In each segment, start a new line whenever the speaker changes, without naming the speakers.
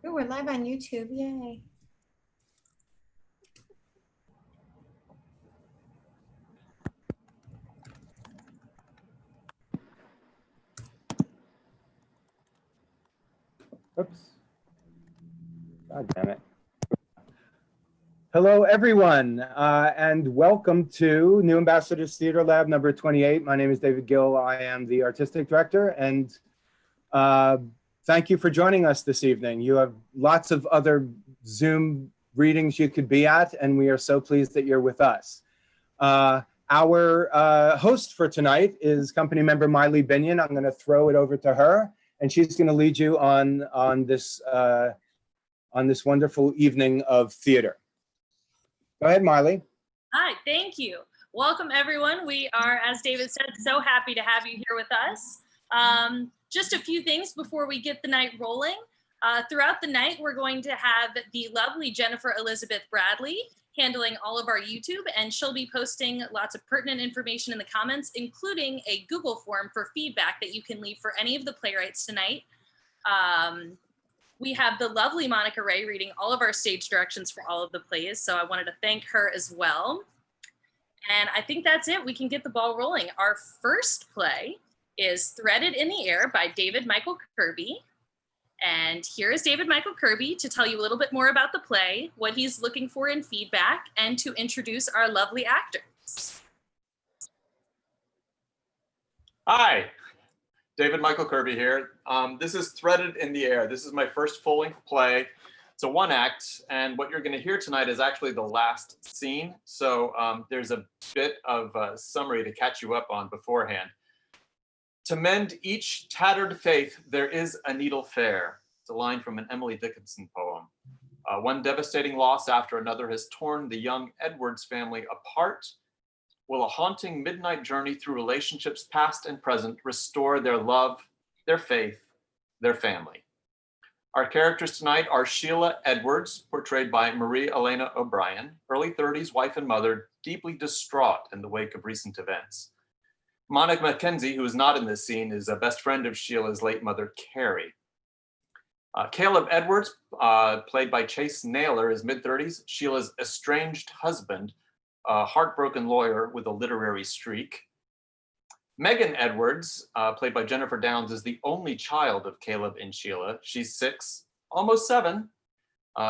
Ooh, we're live on YouTube. Yay.
Oops. God damn it. Hello, everyone, and welcome to New Ambassadors Theater Lab number 28. My name is David Gill. I am the artistic director, and thank you for joining us this evening. You have lots of other Zoom readings you could be at, and we are so pleased that you're with us. Our host for tonight is company member Miley Binion. I'm going to throw it over to her, and she's going to lead you on this wonderful evening of theater. Go ahead, Miley.
Hi, thank you. Welcome, everyone. We are, as David said, so happy to have you here with us. Just a few things before we get the night rolling. Throughout the night, we're going to have the lovely Jennifer Elizabeth Bradley handling all of our YouTube, and she'll be posting lots of pertinent information in the comments, including a Google form for feedback that you can leave for any of the playwrights tonight. We have the lovely Monica Ray reading all of our stage directions for all of the plays, so I wanted to thank her as well. And I think that's it. We can get the ball rolling. Our first play is Threaded in the Air by David Michael Kirby. And here is David Michael Kirby to tell you a little bit more about the play, what he's looking for in feedback, and to introduce our lovely actors.
Hi. David Michael Kirby here. This is Threaded in the Air. This is my first full-length play. It's a one-act, and what you're going to hear tonight is actually the last scene. So there's a bit of a summary to catch you up on beforehand. To mend each tattered faith, there is a needle fair. It's a line from an Emily Dickinson poem. One devastating loss after another has torn the young Edwards family apart. Will a haunting midnight journey through relationships past and present restore their love, their faith, their family? Our characters tonight are Sheila Edwards, portrayed by Marie Elena O'Brien, early 30s wife and mother, deeply distraught in the wake of recent events. Monica Mackenzie, who is not in this scene, is a best friend of Sheila's late mother, Carrie. Caleb Edwards, played by Chase Naylor, is mid-30s, Sheila's estranged husband, a heartbroken lawyer with a literary streak. Megan Edwards, played by Jennifer Downs, is the only child of Caleb and Sheila. She's 6, almost 7.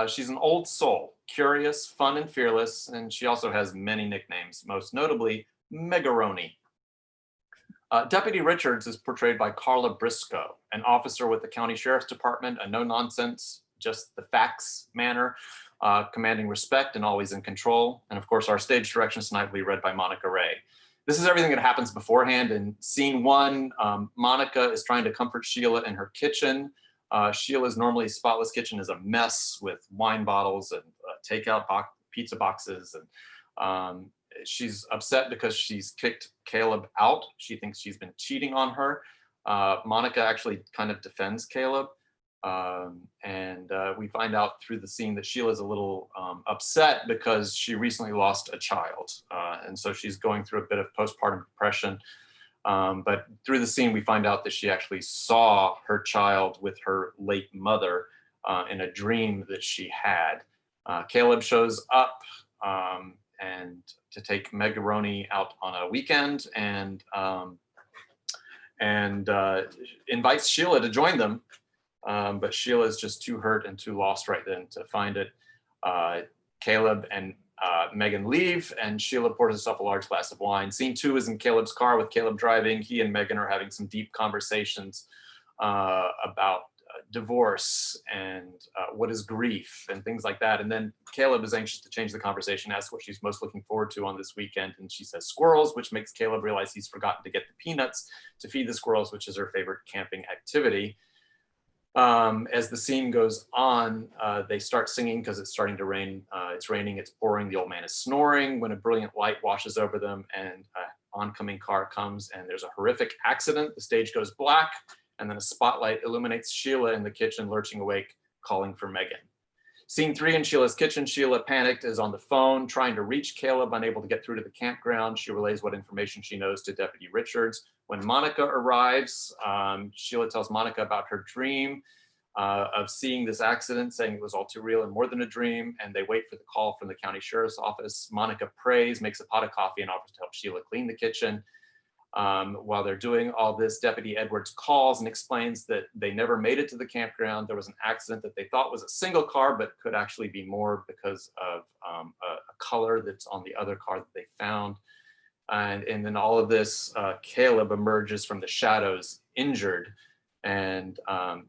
She's an old soul, curious, fun, and fearless, and she also has many nicknames, most notably Megaroni. Deputy Richards is portrayed by Carla Briscoe, an officer with the County Sheriff's Department, a no-nonsense, just the facts manner, commanding respect and always in control. And of course, our stage directions tonight will be read by Monica Ray. This is everything that happens beforehand. In scene 1, Monica is trying to comfort Sheila in her kitchen. Sheila's normally spotless kitchen is a mess with wine bottles and takeout pizza boxes. And she's upset because she's kicked Caleb out. She thinks she's been cheating on her. Monica actually kind of defends Caleb. And we find out through the scene that Sheila's a little upset because she recently lost a child. And so she's going through a bit of postpartum depression. But through the scene, we find out that she actually saw her child with her late mother in a dream that she had. Caleb shows up and to take Megaroni out on a weekend and invites Sheila to join them. But Sheila is just too hurt and too lost right then to find it. Caleb and Megan leave, and Sheila pours herself a large glass of wine. Scene 2 is in Caleb's car with Caleb driving. He and Megan are having some deep conversations about divorce and what is grief and things like that. And then Caleb is anxious to change the conversation, asks what she's most looking forward to on this weekend. And she says squirrels, which makes Caleb realize he's forgotten to get the peanuts to feed the squirrels, which is her favorite camping activity. As the scene goes on, they start singing because it's starting to rain. It's raining, it's pouring, the old man is snoring when a brilliant light washes over them and an oncoming car comes and there's a horrific accident. The stage goes black and then a spotlight illuminates Sheila in the kitchen, lurching awake, calling for Megan. Scene 3 in Sheila's kitchen, Sheila, panicked, is on the phone trying to reach Caleb, unable to get through to the campground. She relays what information she knows to Deputy Richards. When Monica arrives, Sheila tells Monica about her dream. of seeing this accident, saying it was all too real and more than a dream. And they wait for the call from the county sheriff's office. Monica prays, makes a pot of coffee, and offers to help Sheila clean the kitchen. While they're doing all this, Deputy Edwards calls and explains that they never made it to the campground. There was an accident that they thought was a single car, but could actually be more because of a color that's on the other car that they found. And then all of this, Caleb emerges from the shadows injured, and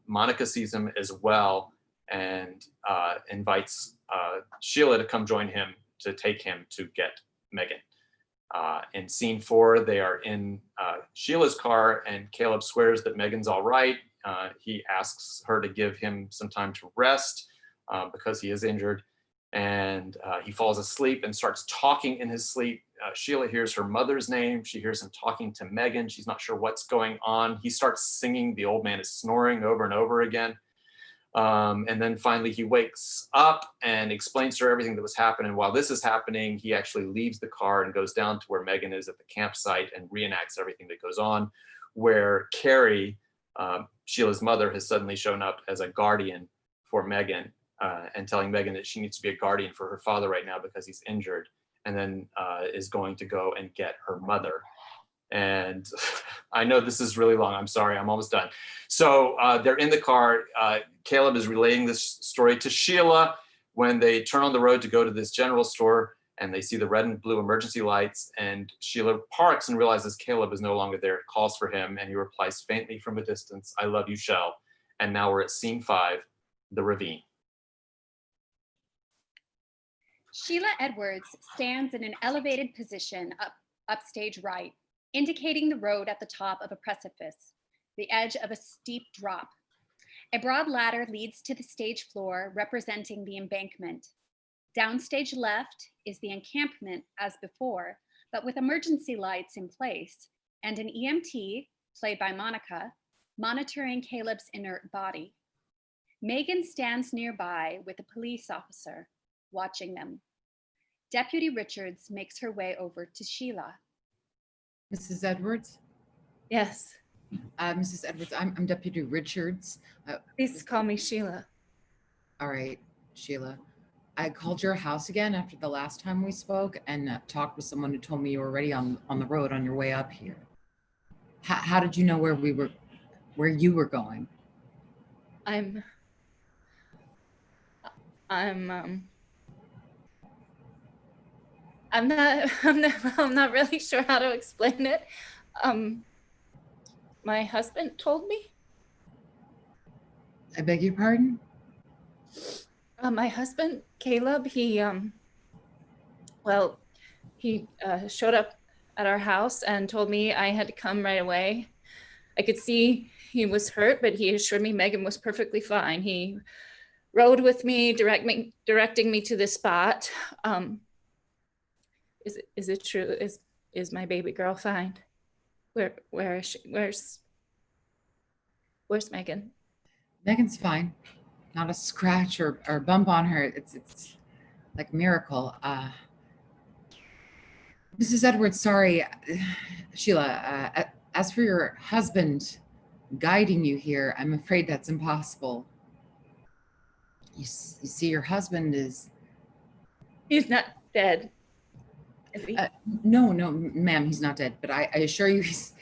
Monica sees him as well and invites Sheila to come join him to take him to get Megan. In scene 4, they are in Sheila's car, and Caleb swears that Megan's all right. He asks her to give him some time to rest because he is injured, and he falls asleep and starts talking in his sleep. Sheila hears her mother's name. She hears him talking to Megan. She's not sure what's going on. He starts singing "The Old Man is Snoring" over and over again. And then finally he wakes up and explains to her everything that was happening. While this is happening, he actually leaves the car and goes down to where Megan is at the campsite and reenacts everything that goes on, where Carrie, Sheila's mother, has suddenly shown up as a guardian for Megan and telling Megan that she needs to be a guardian for her father right now because he's injured, and then is going to go and get her mother. And I know this is really long. I'm sorry, I'm almost done. So they're in the car. Caleb is relaying this story to Sheila when they turn on the road to go to this general store, and they see the red and blue emergency lights, and Sheila parks and realizes Caleb is no longer there, calls for him, and he replies faintly from a distance, "I love you, Shell." And now we're at scene 5, the ravine.
Sheila Edwards stands in an elevated position upstage right, indicating the road at the top of a precipice, the edge of a steep drop. A broad ladder leads to the stage floor, representing the embankment. Downstage left is the encampment as before, but with emergency lights in place, and an EMT, played by Monica, monitoring Caleb's inert body. Megan stands nearby with a police officer, watching them. Deputy Richards makes her way over to Sheila.
Mrs. Edwards?
Yes,
Mrs. Edwards, I'm Deputy Richards.
please call me Sheila.
All right, Sheila. I called your house again after the last time we spoke and talked with someone who told me you were already on the road on your way up here. How did you know where you were going?
I'm not really sure how to explain it. My husband told me.
I beg your pardon?
My husband, Caleb, he showed up at our house and told me I had to come right away. I could see he was hurt, but he assured me Megan was perfectly fine. He rode with me, directing me to this spot. Is it true? Is my baby girl fine? Where is she? Where's Megan?
Megan's fine. Not a scratch or bump on her. It's like a miracle. Mrs. Edwards, sorry, Sheila, as for your husband guiding you here, I'm afraid that's impossible. You see, your husband is...
He's not dead, is he?
No, ma'am, he's not dead. But I assure you, he's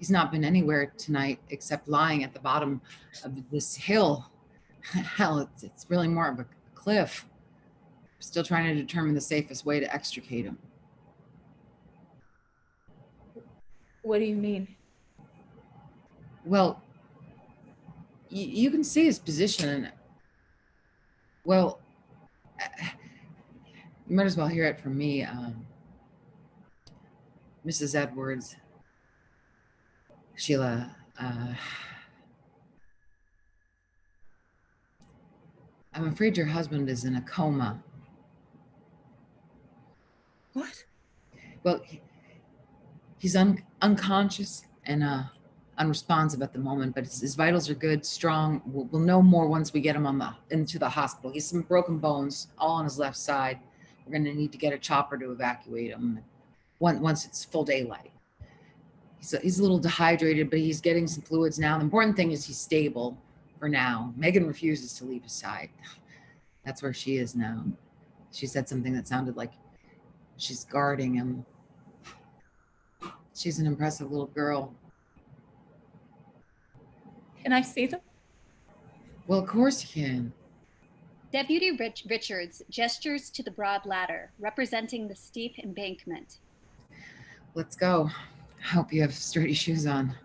not been anywhere tonight except lying at the bottom of this hill. Hell, it's really more of a cliff. We're still trying to determine the safest way to extricate him.
What do you mean?
Well, you can see his position. Well, you might as well hear it from me, Mrs. Edwards. Sheila, I'm afraid your husband is in a coma.
What?
Well, he's unconscious and unresponsive at the moment, but his vitals are good, strong. We'll know more once we get him into the hospital. He's some broken bones, all on his left side. We're going to need to get a chopper to evacuate him once it's full daylight. He's a little dehydrated, but he's getting some fluids now. The important thing is he's stable. for now. Megan refuses to leave his side. That's where she is now. She said something that sounded like she's guarding him. She's an impressive little girl.
Can I see them?
Well, of course you can.
Deputy Richards gestures to the broad ladder, representing the steep embankment.
Let's go. I hope you have sturdy shoes on.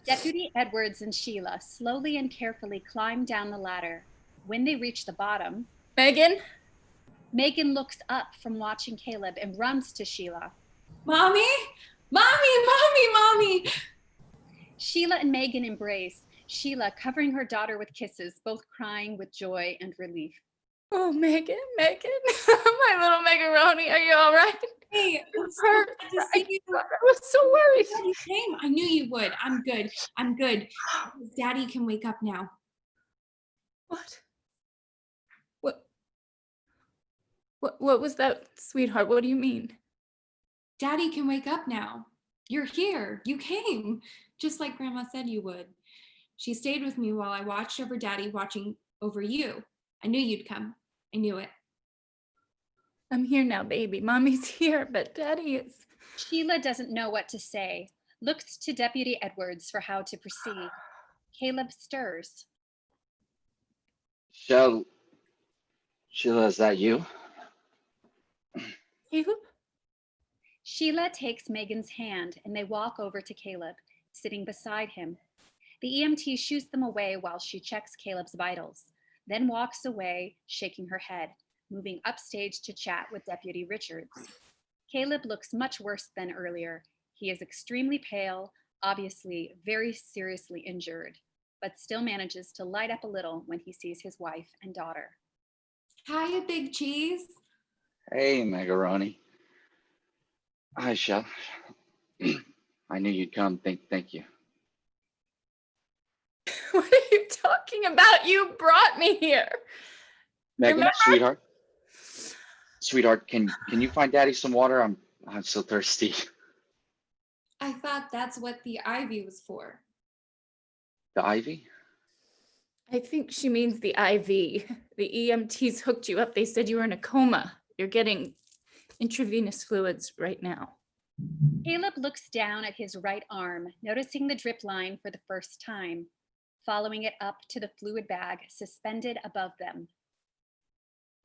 Deputy Edwards and Sheila slowly and carefully climb down the ladder. When they reach the bottom,
Megan?
Megan looks up from watching Caleb and runs to Sheila.
Mommy? Mommy!
Sheila and Megan embrace, Sheila covering her daughter with kisses, both crying with joy and relief.
Oh, Megan, my little Megaroni, are you all right?
Hey, I'm so
Hurt.
glad to see you.
I was so worried.
You came. I knew you would. I'm good. Daddy can wake up now.
What was that, sweetheart? What do you mean?
Daddy can wake up now. You're here. You came, just like Grandma said you would. She stayed with me while I watched over Daddy watching over you. I knew you'd come. I knew it.
I'm here now, baby. Mommy's here, but Daddy is...
Sheila doesn't know what to say, looks to Deputy Edwards for how to proceed. Caleb stirs.
Sheila, is that you?
Caleb?
Sheila takes Megan's hand and they walk over to Caleb, sitting beside him. The EMT shoos them away while she checks Caleb's vitals, then walks away, shaking her head, moving upstage to chat with Deputy Richards. Caleb looks much worse than earlier. He is extremely pale, obviously very seriously injured, but still manages to light up a little when he sees his wife and daughter.
Hiya, Big Cheese.
Hey, Megaroni. Hi, Shell. I knew you'd come. Thank you.
What are you talking about? You brought me here.
Megan,
Remember?
sweetheart, can you find Daddy some water? I'm so thirsty.
I thought that's what the ivy was for.
The ivy?
I think she means the IV. The EMTs hooked you up. They said you were in a coma. You're getting intravenous fluids right now.
Caleb looks down at his right arm, noticing the drip line for the first time, following it up to the fluid bag suspended above them.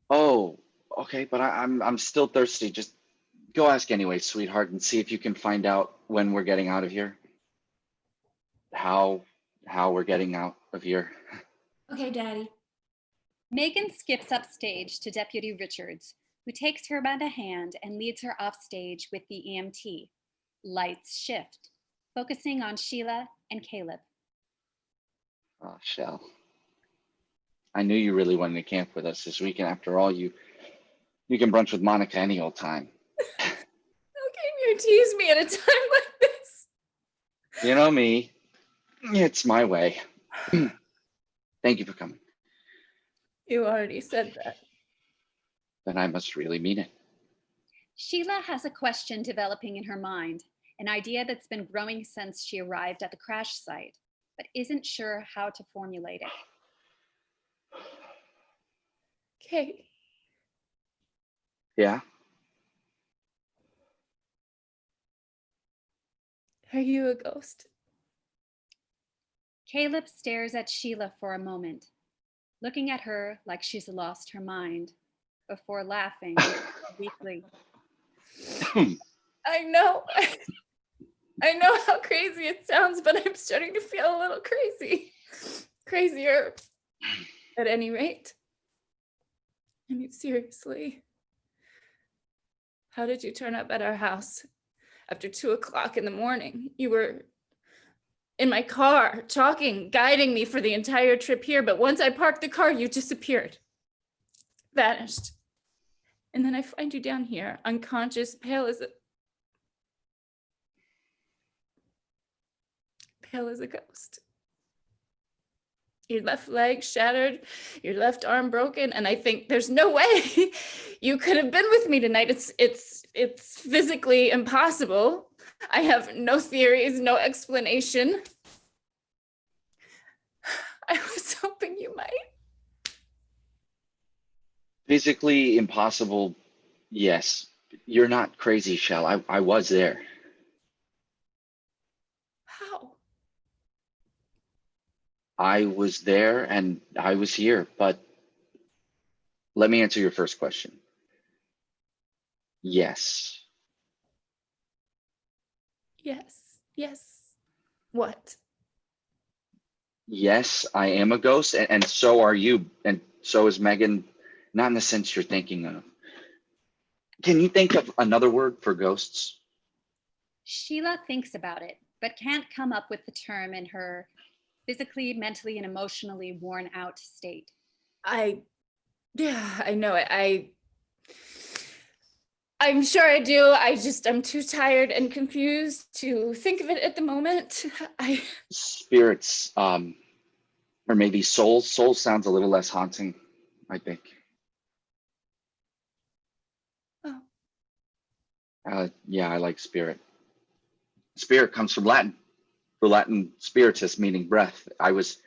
Oh, okay, but I'm still thirsty. Just go ask anyway, sweetheart, and see if you can find out when we're getting out of here. How we're getting out of here.
Okay, Daddy.
Megan skips upstage to Deputy Richards, who takes her by the hand and leads her offstage with the EMT. Lights shift, focusing on Sheila and Caleb.
Oh, Shell. I knew you really wanted to camp with us this weekend. After all, you can brunch with Monica any old time.
How can you tease me at a time like this?
You know me. It's my way. Thank you for coming.
You already said that.
Then I must really mean it.
Sheila has a question developing in her mind, an idea that's been growing since she arrived at the crash site, but isn't sure how to formulate it.
Okay.
Yeah?
Are you a ghost?
Caleb stares at Sheila for a moment, looking at her like she's lost her mind, before laughing weakly.
I know. I know how crazy it sounds, but I'm starting to feel a little crazy. Crazier. At any rate. I mean, seriously. How did you turn up at our house after 2 o'clock in the morning? You were in my car, talking, guiding me for the entire trip here, but once I parked the car, you disappeared. Vanished. And then I find you down here, unconscious, pale as a ghost. Your left leg shattered, your left arm broken, and I think there's no way you could have been with me tonight. It's physically impossible. I have no theories, no explanation. I was hoping you might.
Physically impossible, yes. You're not crazy, Shell. I was there.
How?
I was there and I was here, but let me answer your first question. Yes.
Yes. Yes. What?
Yes, I am a ghost, and so are you, and so is Megan, not in the sense you're thinking of. Can you think of another word for ghosts?
Sheila thinks about it, but can't come up with the term in her physically, mentally, and emotionally worn out state.
Yeah, I know it. I'm sure I do. I'm too tired and confused to think of it at the moment.
Spirits, or maybe souls. Soul sounds a little less haunting, I think.
Oh.
Yeah, I like spirit. Spirit comes from Latin, for Latin spiritus, meaning breath. I was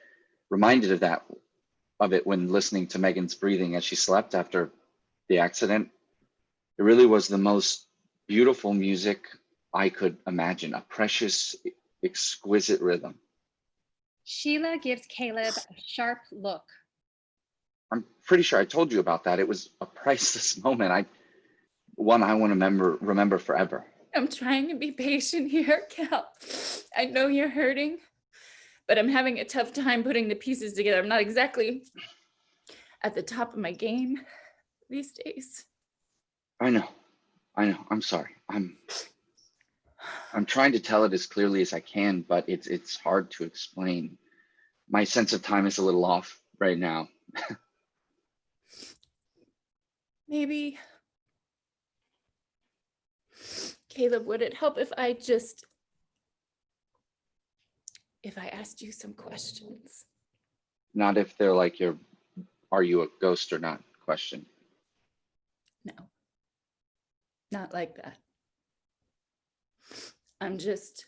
reminded of it when listening to Megan's breathing as she slept after the accident. It really was the most beautiful music I could imagine, a precious, exquisite rhythm.
Sheila gives Caleb a sharp look.
I'm pretty sure I told you about that. It was a priceless moment. One I want to remember forever.
I'm trying to be patient here, Cal. I know you're hurting, but I'm having a tough time putting the pieces together. I'm not exactly at the top of my game these days.
I know. I'm sorry. I'm trying to tell it as clearly as I can, but it's hard to explain. My sense of time is a little off right now.
Maybe, Caleb, would it help if I asked you some questions?
Not if they're like are you a ghost or not question.
No, not like that. I'm just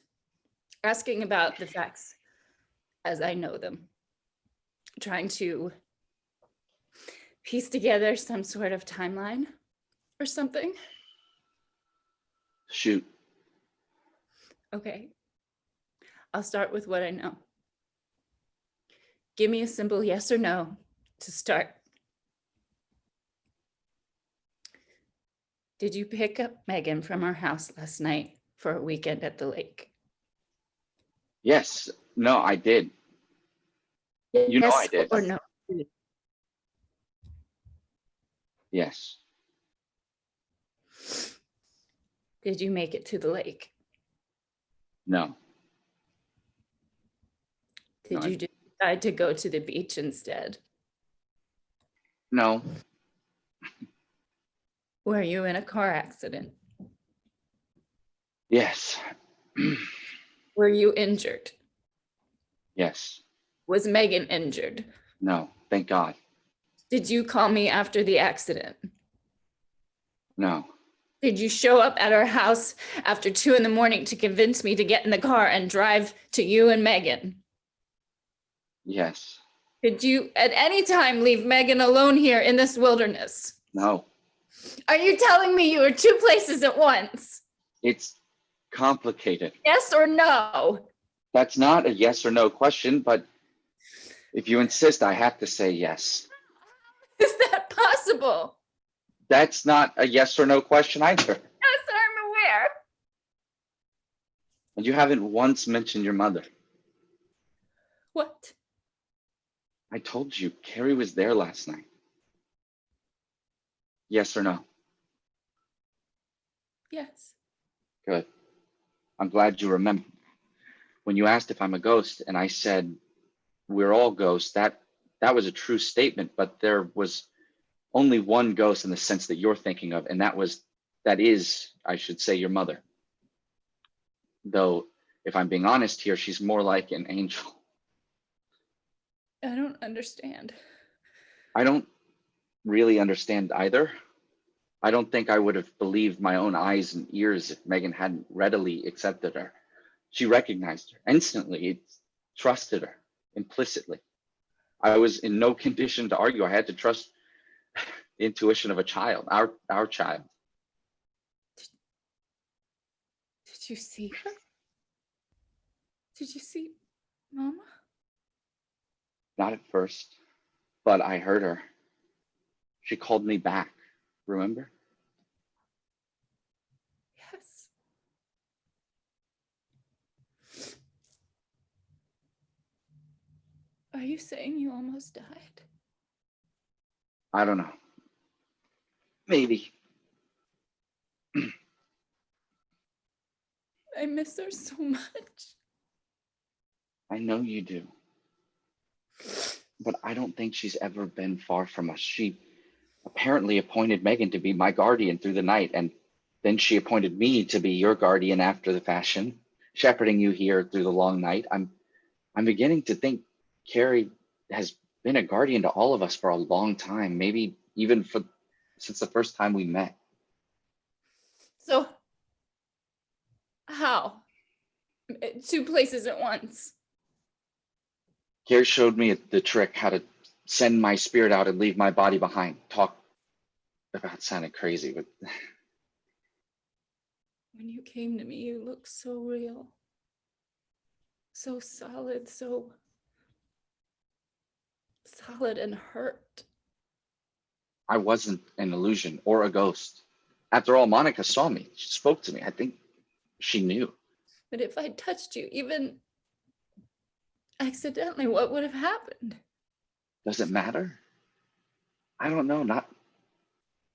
asking about the facts as I know them, trying to piece together some sort of timeline or something.
Shoot.
Okay, I'll start with what I know. Give me a simple yes or no to start. Did you pick up Megan from our house last night for a weekend at the lake?
Yes. No, I did. You know I did.
Or no?
Yes.
Did you make it to the lake?
No.
Did you decide to go to the beach instead?
No.
Were you in a car accident?
Yes.
Were you injured?
Yes.
Was Megan injured?
No. Thank God.
Did you call me after the accident?
No.
Did you show up at our house after 2 a.m. to convince me to get in the car and drive to you and Megan?
Yes.
Did you at any time leave Megan alone here in this wilderness?
No.
Are you telling me you were 2 places at once?
It's complicated.
Yes or no?
That's not a yes or no question, but if you insist, I have to say yes.
Is that possible?
That's not a yes or no question either.
Yes, I'm aware.
And you haven't once mentioned your mother.
What?
I told you, Carrie was there last night. Yes or no?
Yes.
Good. I'm glad you remember. When you asked if I'm a ghost and I said, we're all ghosts, that was a true statement, but there was only one ghost in the sense that you're thinking of, and that is, I should say, your mother. Though, if I'm being honest here, she's more like an angel.
I don't understand.
I don't really understand either. I don't think I would have believed my own eyes and ears if Megan hadn't readily accepted her. She recognized her instantly, trusted her implicitly. I was in no condition to argue. I had to trust the intuition of a child, our child.
Did you see her? Did you see Mama?
Not at first, but I heard her. She called me back, remember?
Yes. Are you saying you almost died?
I don't know. Maybe.
I miss her so much.
I know you do. But I don't think she's ever been far from us. She apparently appointed Megan to be my guardian through the night, and then she appointed me to be your guardian after the fashion, shepherding you here through the long night. I'm beginning to think Carrie has been a guardian to all of us for a long time, maybe even since the first time we met.
So, how? Two places at once.
Carrie showed me the trick, how to send my spirit out and leave my body behind. Talk about sounding crazy, but
When you came to me, you looked so real. So solid, so solid and hurt.
I wasn't an illusion or a ghost. After all, Monica saw me. She spoke to me. I think she knew.
But if I touched you, even accidentally, what would have happened?
Does it matter? I don't know. Not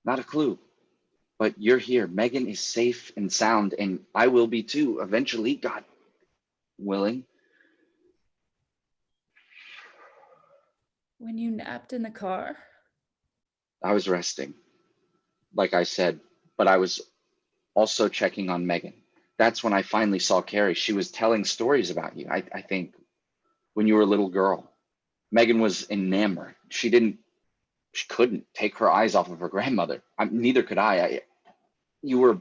a clue. But you're here. Megan is safe and sound, and I will be too, eventually, God willing.
When you napped in the car?
I was resting, like I said, but I was also checking on Megan. That's when I finally saw Carrie. She was telling stories about you, I think, when you were a little girl. Megan was enamored. She couldn't take her eyes off of her grandmother. Neither could I. You were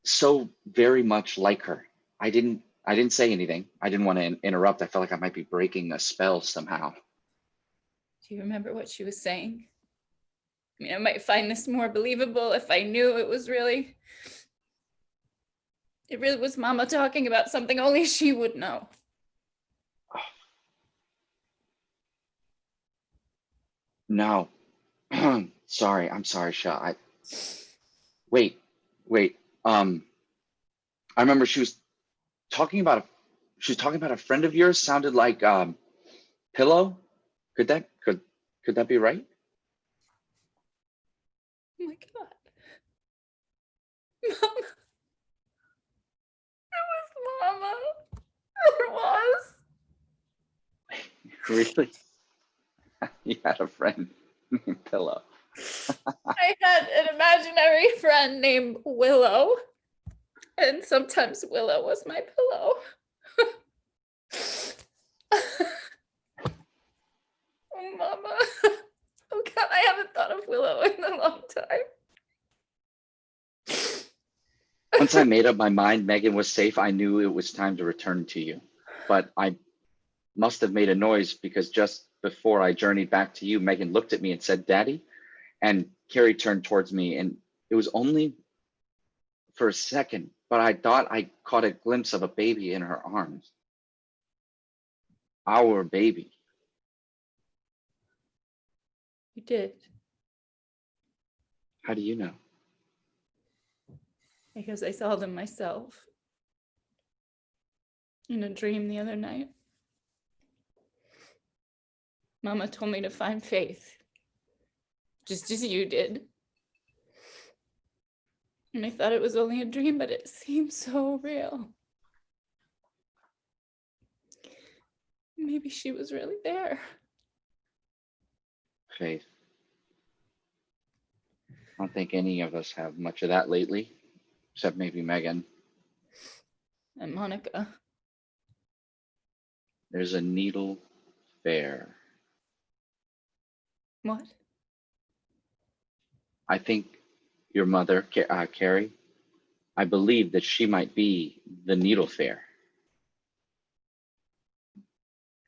so very much like her. I didn't say anything. I didn't want to interrupt. I felt like I might be breaking a spell somehow.
Do you remember what she was saying? I mean, I might find this more believable if I knew it really was Mama talking about something only she would know.
No. Sorry. I'm sorry, Sha. Wait. I remember she was talking about a friend of yours. Sounded like Pillow. Could that be right?
Oh my God. Mama. It was Mama. It was.
Really? You had a friend named Pillow.
I had an imaginary friend named Willow. And sometimes Willow was my pillow. Oh, Mama. Oh, God, I haven't thought of Willow in a long time.
Once I made up my mind Megan was safe, I knew it was time to return to you. But I must have made a noise because just before I journeyed back to you, Megan looked at me and said, "Daddy," and Carrie turned towards me, and it was only for a second, but I thought I caught a glimpse of a baby in her arms. Our baby.
You did.
How do you know?
Because I saw them myself in a dream the other night. Mama told me to find faith, just as you did. And I thought it was only a dream, but it seemed so real. Maybe she was really there.
Faith. I don't think any of us have much of that lately, except maybe Megan.
And Monica.
There's a needle fair.
What?
I think your mother, Carrie, I believe that she might be the needle fair.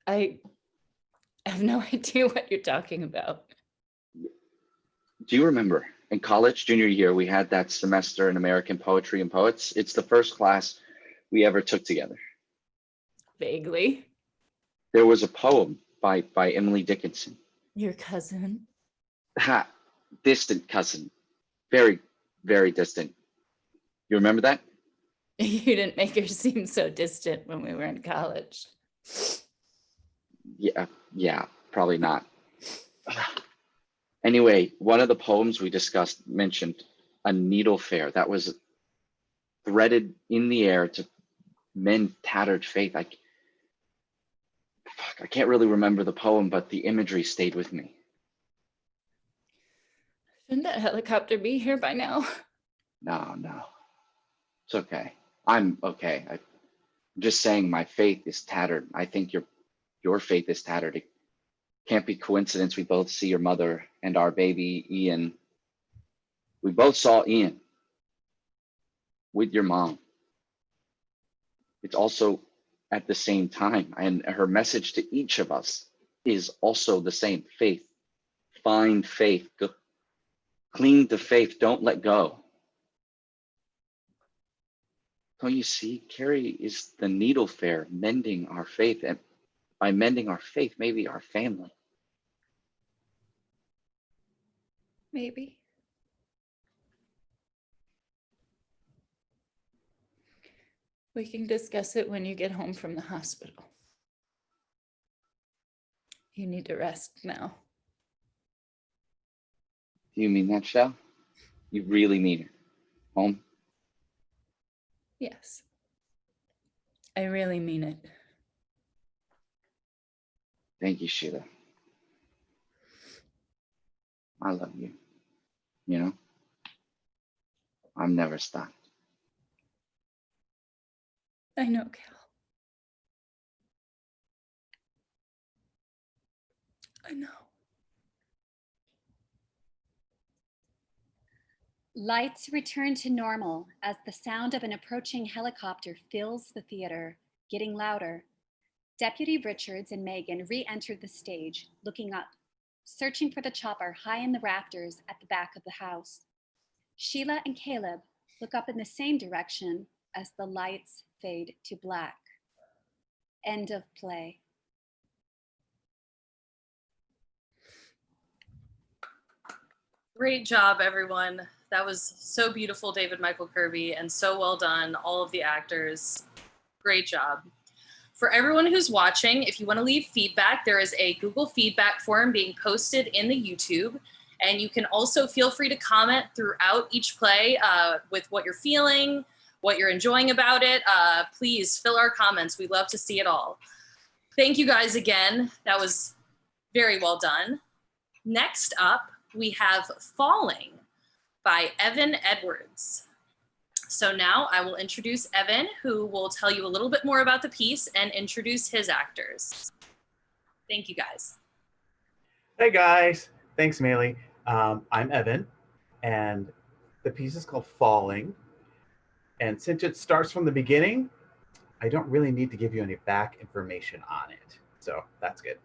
I I have no idea what you're talking about.
Do you remember in college, junior year, we had that semester in American Poetry and Poets? It's the first class we ever took together.
Vaguely.
There was a poem by Emily Dickinson.
Your cousin.
Ha, distant cousin. Very, very distant. You remember that?
You didn't make her seem so distant when we were in college.
Yeah, probably not. Anyway, one of the poems we discussed mentioned a needle fair that was threaded in the air to mend tattered faith. I can't really remember the poem, but the imagery stayed with me.
Shouldn't that helicopter be here by now?
No, it's okay. I'm okay. I'm just saying my faith is tattered. I think your faith is tattered. It can't be coincidence. We both see your mother and our baby Ian. We both saw Ian with your mom. It's also at the same time, and her message to each of us is also the same: faith. Find faith. Go, cling to faith. Don't let go. Don't you see? Carrie is the needle fair, mending our faith, and by mending our faith, maybe our family.
Maybe. We can discuss it when you get home from the hospital. You need to rest now.
Do you mean that, Shell? You really mean it? Home?
Yes. I really mean it.
Thank you, Sheila. I love you. You know, I'm never stopped.
I know, Cal. I know.
Lights return to normal as the sound of an approaching helicopter fills the theater, getting louder. Deputy Richards and Megan re-entered the stage, looking up, searching for the chopper high in the rafters at the back of the house. Sheila and Caleb look up in the same direction as the lights fade to black. End of play.
Great job, everyone. That was so beautiful, David Michael Kirby, and so well done, all of the actors. Great job. For everyone who's watching, if you want to leave feedback, there is a Google feedback form being posted in the YouTube. And you can also feel free to comment throughout each play with what you're feeling, what you're enjoying about it. Please fill our comments. We'd love to see it all. Thank you guys again. That was very well done. Next up, we have Falling by Evan Edwards. So now I will introduce Evan, who will tell you a little bit more about the piece and introduce his actors. Thank you, guys.
Hey, guys. Thanks, Maylee. I'm Evan, and the piece is called Falling. And since it starts from the beginning, I don't really need to give you any back information on it. So that's good.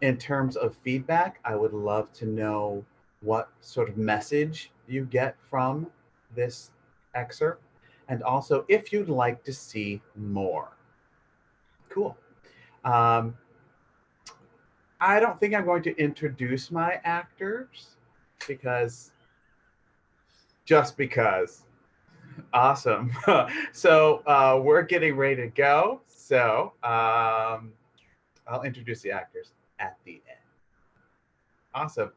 In terms of feedback, I would love to know what sort of message you get from this excerpt, and also if you'd like to see more. Cool. I don't think I'm going to introduce my actors just because. Awesome. So we're getting ready to go. So I'll introduce the actors at the end. Awesome.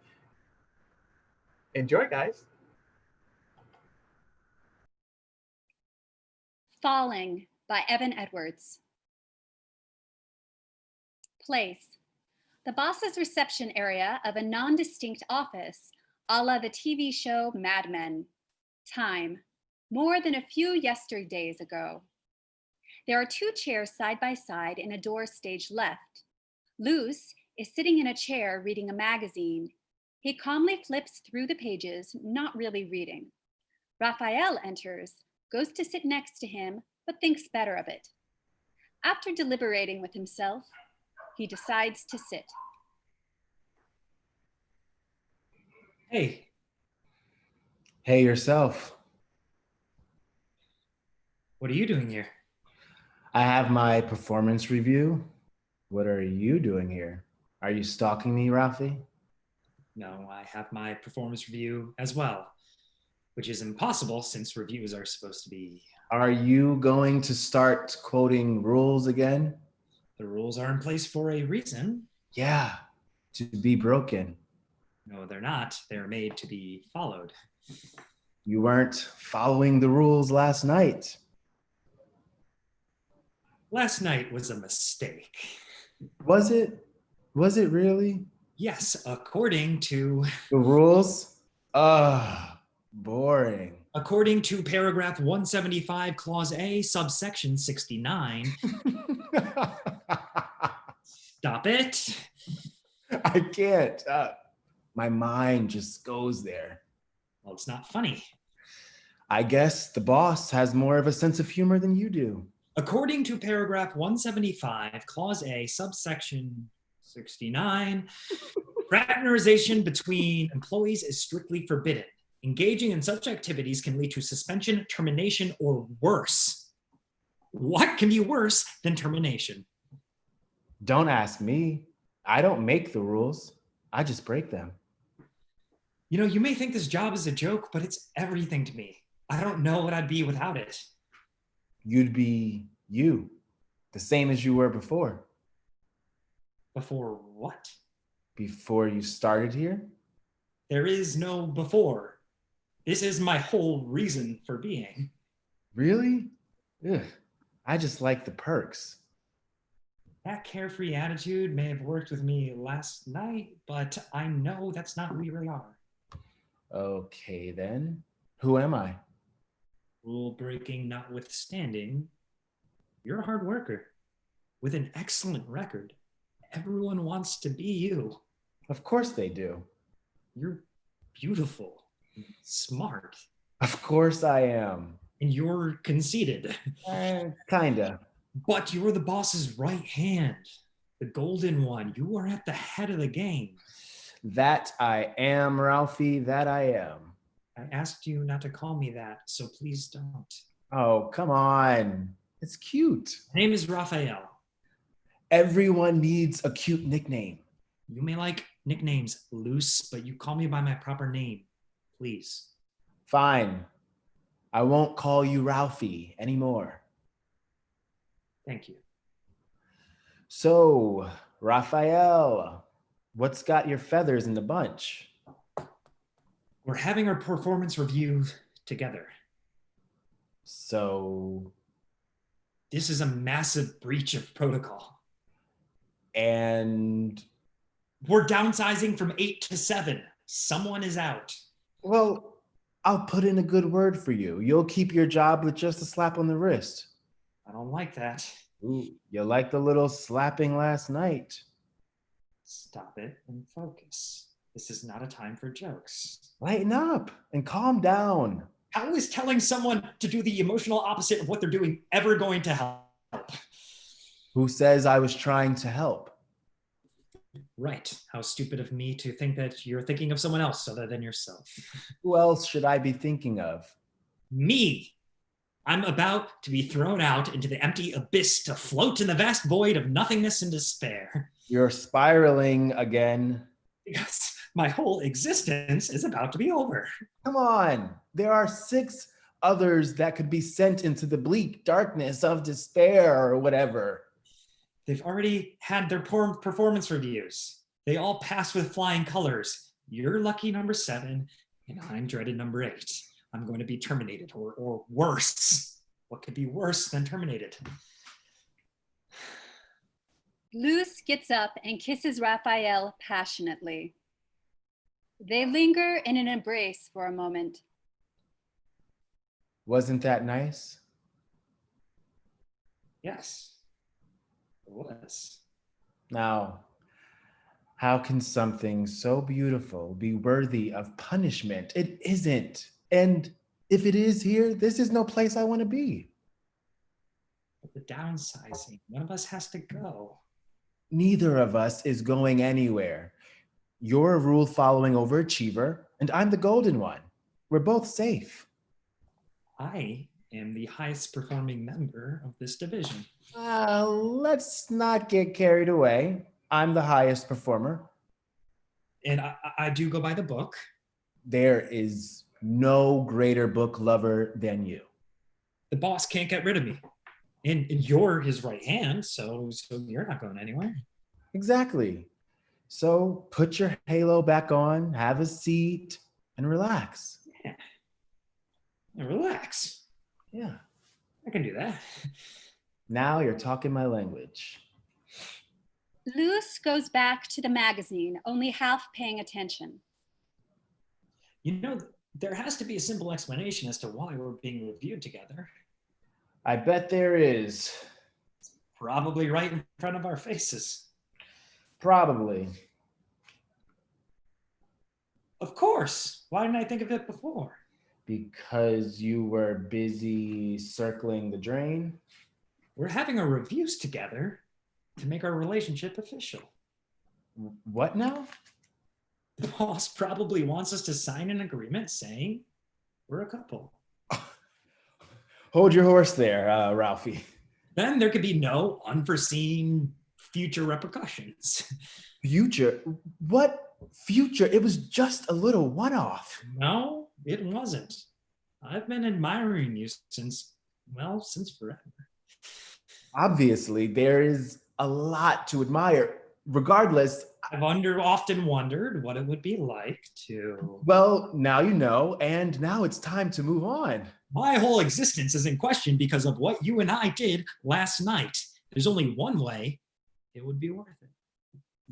Enjoy, guys.
Falling by Evan Edwards. Place: the boss's reception area of a non-distinct office, a la the TV show Mad Men. Time: more than a few yesterdays ago. There are two chairs side by side in a door stage left. Luz is sitting in a chair reading a magazine. He calmly flips through the pages, not really reading. Raphael enters, goes to sit next to him, but thinks better of it. After deliberating with himself, He decides to sit.
Hey,
Hey yourself.
what are you doing here?
I have my performance review. What are you doing here? Are you stalking me, Rafi?
No, I have my performance review as well, which is impossible since reviews are supposed to be.
Are you going to start quoting rules again?
The rules are in place for a reason.
Yeah, to be broken.
No, they're not. They're made to be followed.
You weren't following the rules last night.
Last night was a mistake.
Was it? Was it really?
Yes, according to
The rules? Ugh, boring.
according to paragraph 175 clause A subsection 69. Stop it.
I can't. My mind just goes there.
Well, it's not funny.
I guess the boss has more of a sense of humor than you do.
According to paragraph 175, clause A, subsection 69, fraternization between employees is strictly forbidden. Engaging in such activities can lead to suspension, termination, or worse. What can be worse than termination?
Don't ask me. I don't make the rules. I just break them.
You know, you may think this job is a joke, but it's everything to me. I don't know what I'd be without it.
You'd be you, the same as you were before.
Before what?
Before you started here?
There is no before. This is my whole reason for being.
Really? Ugh, I just like the perks.
That carefree attitude may have worked with me last night, but I know that's not who you really are.
Okay, then. Who am I?
Rule breaking notwithstanding, you're a hard worker with an excellent record. Everyone wants to be you.
Of course they do.
You're beautiful, smart,
Of course I am.
and you're conceited.
Kinda.
But you're the boss's right hand, the golden one. You are at the head of the game.
That I am, Ralphie, that I am.
I asked you not to call me that, so please don't.
Oh, come on. It's cute.
My name is Raphael.
Everyone needs a cute nickname.
You may like nicknames loose, but you call me by my proper name, please.
Fine. I won't call you Ralphie anymore.
Thank you.
So, Raphael, what's got your feathers in the bunch?
We're having our performance review together.
So,
This is a massive breach of protocol.
and,
We're downsizing from 8 to 7. Someone is out.
well, I'll put in a good word for you. You'll keep your job with just a slap on the wrist.
I don't like that.
Ooh, you liked the little slapping last night.
Stop it and focus. This is not a time for jokes.
Lighten up and calm down.
How is telling someone to do the emotional opposite of what they're doing ever going to help?
Who says I was trying to help?
Right. How stupid of me to think that you're thinking of someone else other than yourself.
Who else should I be thinking of?
Me. I'm about to be thrown out into the empty abyss to float in the vast void of nothingness and despair.
You're spiraling again.
Because my whole existence is about to be over.
Come on. There are 6 others that could be sent into the bleak darkness of despair or whatever.
They've already had their performance reviews. They all passed with flying colors. You're lucky number 7, and I'm dreaded number 8. I'm going to be terminated or worse. What could be worse than terminated?
Luz gets up and kisses Raphael passionately. They linger in an embrace for a moment.
Wasn't that nice?
Yes, it was.
Now, how can something so beautiful be worthy of punishment? It isn't. And if it is here, this is no place I want to be.
But the downsizing, one of us has to go.
neither of us is going anywhere. You're a rule-following overachiever, and I'm the golden one. We're both safe.
I am the highest performing member of this division.
Let's not get carried away. I'm the highest performer.
And I do go by the book.
There is no greater book lover than you.
The boss can't get rid of me. And you're his right hand, so you're not going anywhere.
Exactly. So put your halo back on, have a seat, and relax.
Yeah. Now relax.
Yeah.
I can do that.
Now you're talking my language.
Louis goes back to the magazine, only half paying attention.
You know, there has to be a simple explanation as to why we're being reviewed together.
I bet there is.
Probably right in front of our faces.
Probably.
Of course. Why didn't I think of it before?
Because you were busy circling the drain?
We're having our reviews together to make our relationship official.
What now?
The boss probably wants us to sign an agreement saying we're a couple.
Hold your horse there, Ralphie.
Then there could be no unforeseen future repercussions.
Future? What future? It was just a little one-off.
No, it wasn't. I've been admiring you since forever.
Obviously, there is a lot to admire. Regardless,
I've often wondered what it would be like to...
well, now you know, and now it's time to move on.
My whole existence is in question because of what you and I did last night. There's only one way it would be worth it.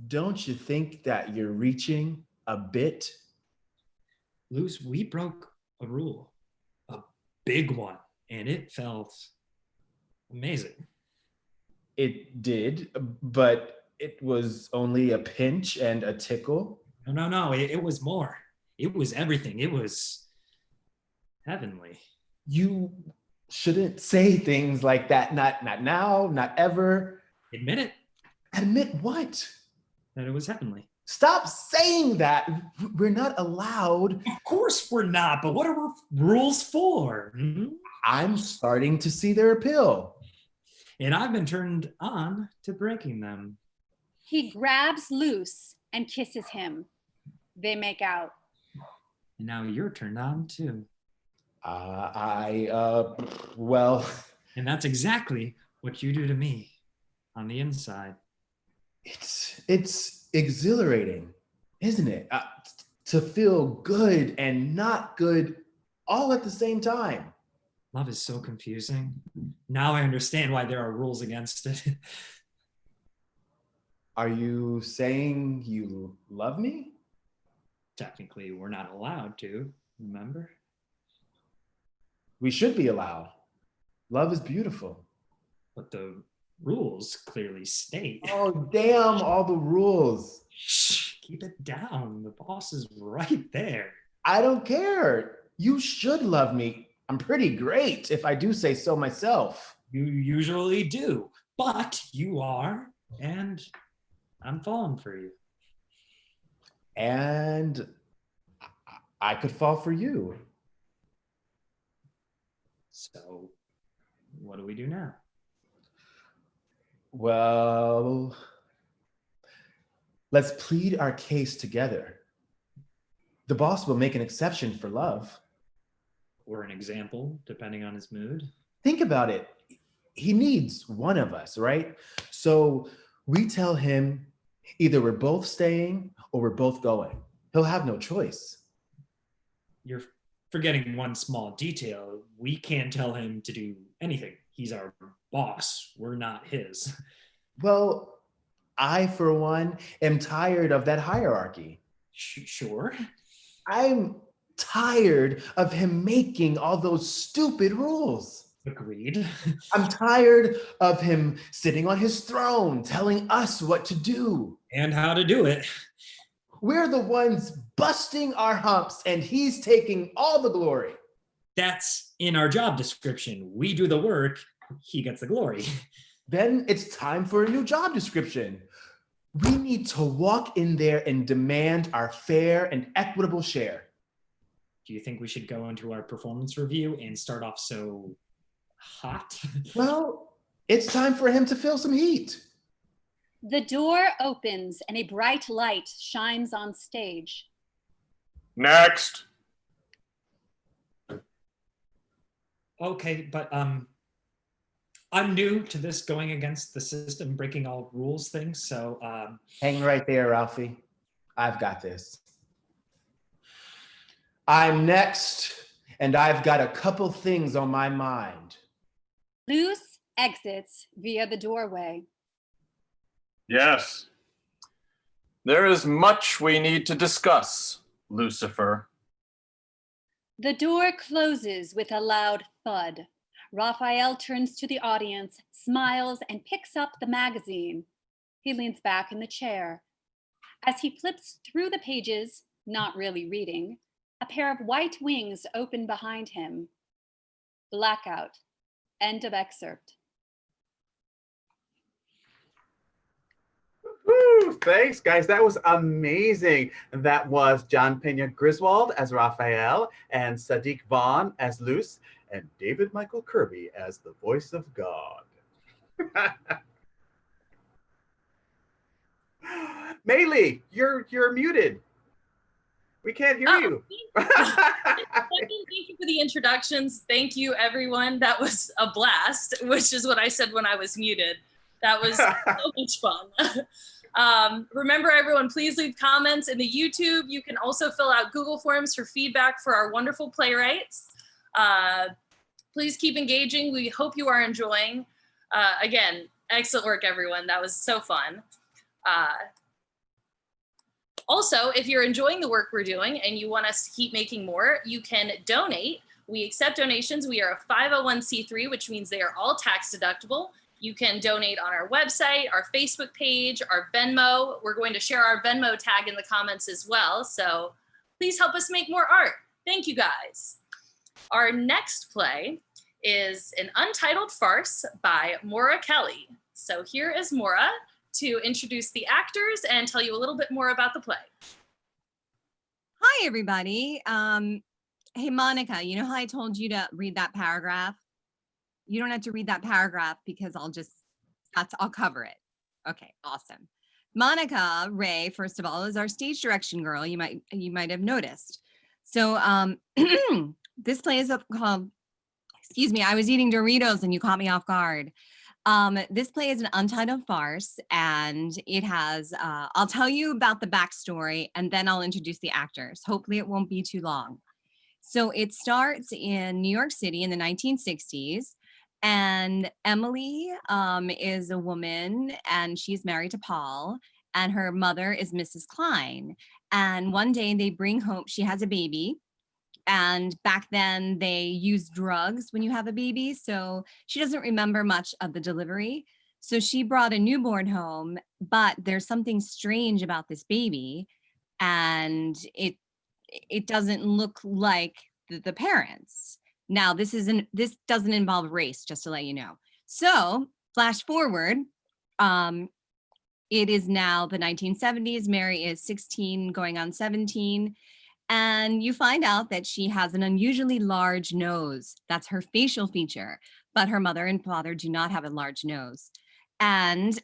Don't you think that you're reaching a bit?
Luz, we broke a rule, a big one, and it felt amazing.
It did, but it was only a pinch and a tickle.
No, it was more. It was everything. It was heavenly.
You shouldn't say things like that. Not now, not ever.
Admit it.
Admit what?
That it was heavenly.
Stop saying that. We're not allowed.
Of course we're not, but what are rules for? Hmm?
I'm starting to see their appeal.
And I've been turned on to breaking them.
He grabs Luce and kisses him. They make out.
And now you're turned on too.
Well.
And that's exactly what you do to me on the inside.
It's exhilarating, isn't it? To feel good and not good all at the same time.
Love is so confusing. Now I understand why there are rules against it.
Are you saying you love me?
Technically, we're not allowed to, remember?
We should be allowed. Love is beautiful.
But the rules clearly state.
Oh, damn, all the rules.
Shh, keep it down. The boss is right there.
I don't care. You should love me. I'm pretty great, if I do say so myself.
You usually do, but you are, and I'm falling for you.
And I could fall for you.
So, what do we do now?
Well, let's plead our case together. The boss will make an exception for love.
Or an example, depending on his mood.
Think about it. He needs one of us, right? So we tell him either we're both staying or we're both going. He'll have no choice.
You're forgetting one small detail. We can't tell him to do anything. He's our boss. We're not his.
Well, I, for one, am tired of that hierarchy.
Sure.
I'm tired of him making all those stupid rules.
Agreed.
I'm tired of him sitting on his throne, telling us what to do.
And how to do it.
We're the ones busting our humps, and he's taking all the glory.
That's in our job description. We do the work, he gets the glory.
Then it's time for a new job description. We need to walk in there and demand our fair and equitable share.
Do you think we should go into our performance review and start off so hot?
Well, it's time for him to feel some heat.
The door opens and a bright light shines on stage.
Next.
Okay, but I'm new to this going against the system, breaking all rules thing, so
Hang right there, Ralphie. I've got this. I'm next, and I've got a couple things on my mind.
Luce exits via the doorway.
Yes. There is much we need to discuss, Lucifer.
The door closes with a loud thud. Raphael turns to the audience, smiles, and picks up the magazine. He leans back in the chair. As he flips through the pages, not really reading, a pair of white wings open behind him. Blackout. End of excerpt.
Woo, thanks, guys. That was amazing. That was John Pena Griswold as Raphael, and Sadiq Vaughn as Luce, and David Michael Kirby as the voice of God. Maylee, you're muted. We can't hear you.
Thank you for the introductions. Thank you, everyone. That was a blast, which is what I said when I was muted. That was so much fun. Remember, everyone, please leave comments in the YouTube. You can also fill out Google Forms for feedback for our wonderful playwrights. Please keep engaging. We hope you are enjoying. Again, excellent work, everyone. That was so fun. Also, if you're enjoying the work we're doing and you want us to keep making more, you can donate. We accept donations. We are a 501c3, which means they are all tax deductible. You can donate on our website, our Facebook page, our Venmo. We're going to share our Venmo tag in the comments as well. So please help us make more art. Thank you, guys. Our next play is an untitled farce by Maura Kelly. So here is Maura to introduce the actors and tell you a little bit more about the play.
Hi, everybody. Hey, Monica, you know how I told you to read that paragraph? You don't have to read that paragraph because I'll cover it. Okay, awesome. Monica Ray, first of all, is our stage direction girl. You might have noticed. So this play is called, excuse me, I was eating Doritos and you caught me off guard. This play is an untitled farce, and it has, I'll tell you about the backstory and then I'll introduce the actors. Hopefully it won't be too long. So it starts in New York City in the 1960s, and Emily is a woman and she's married to Paul, and her mother is Mrs. Klein. And one day they bring home, she has a baby. And back then they used drugs when you have a baby. So she doesn't remember much of the delivery. So she brought a newborn home, but there's something strange about this baby. And it doesn't look like the parents. Now this doesn't involve race, just to let you know. So flash forward, it is now the 1970s. Mary is 16 going on 17. And you find out that she has an unusually large nose. That's her facial feature, but her mother and father do not have a large nose. And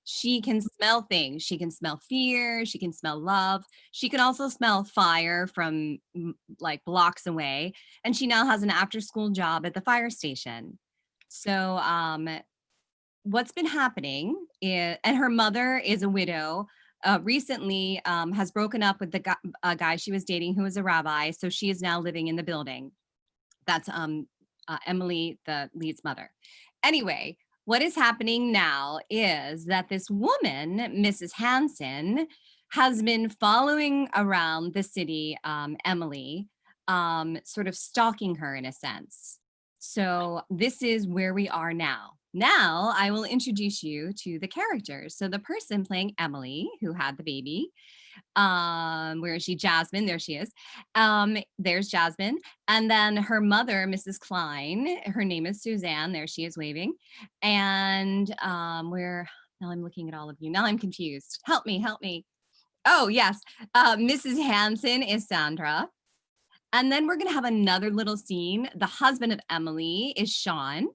she can smell things. She can smell fear. She can smell love. She can also smell fire from like blocks away. And she now has an after-school job at the fire station. So what's been happening is, and her mother is a widow, recently has broken up with the guy she was dating who was a rabbi. So she is now living in the building. That's Emily, the lead's mother. Anyway, what is happening now is that this woman, Mrs. Hansen, has been following around the city, Emily, sort of stalking her in a sense. So this is where we are now. Now I will introduce you to the characters. So the person playing Emily, who had the baby, where is she? Jasmine, there she is. There's Jasmine. And then her mother, Mrs. Klein, her name is Suzanne, there she is waving. And Now I'm looking at all of you. Now I'm confused. Help me, help me. Oh, yes. Mrs. Hanson is Sandra. And then we're going to have another little scene. The husband of Emily is Sean.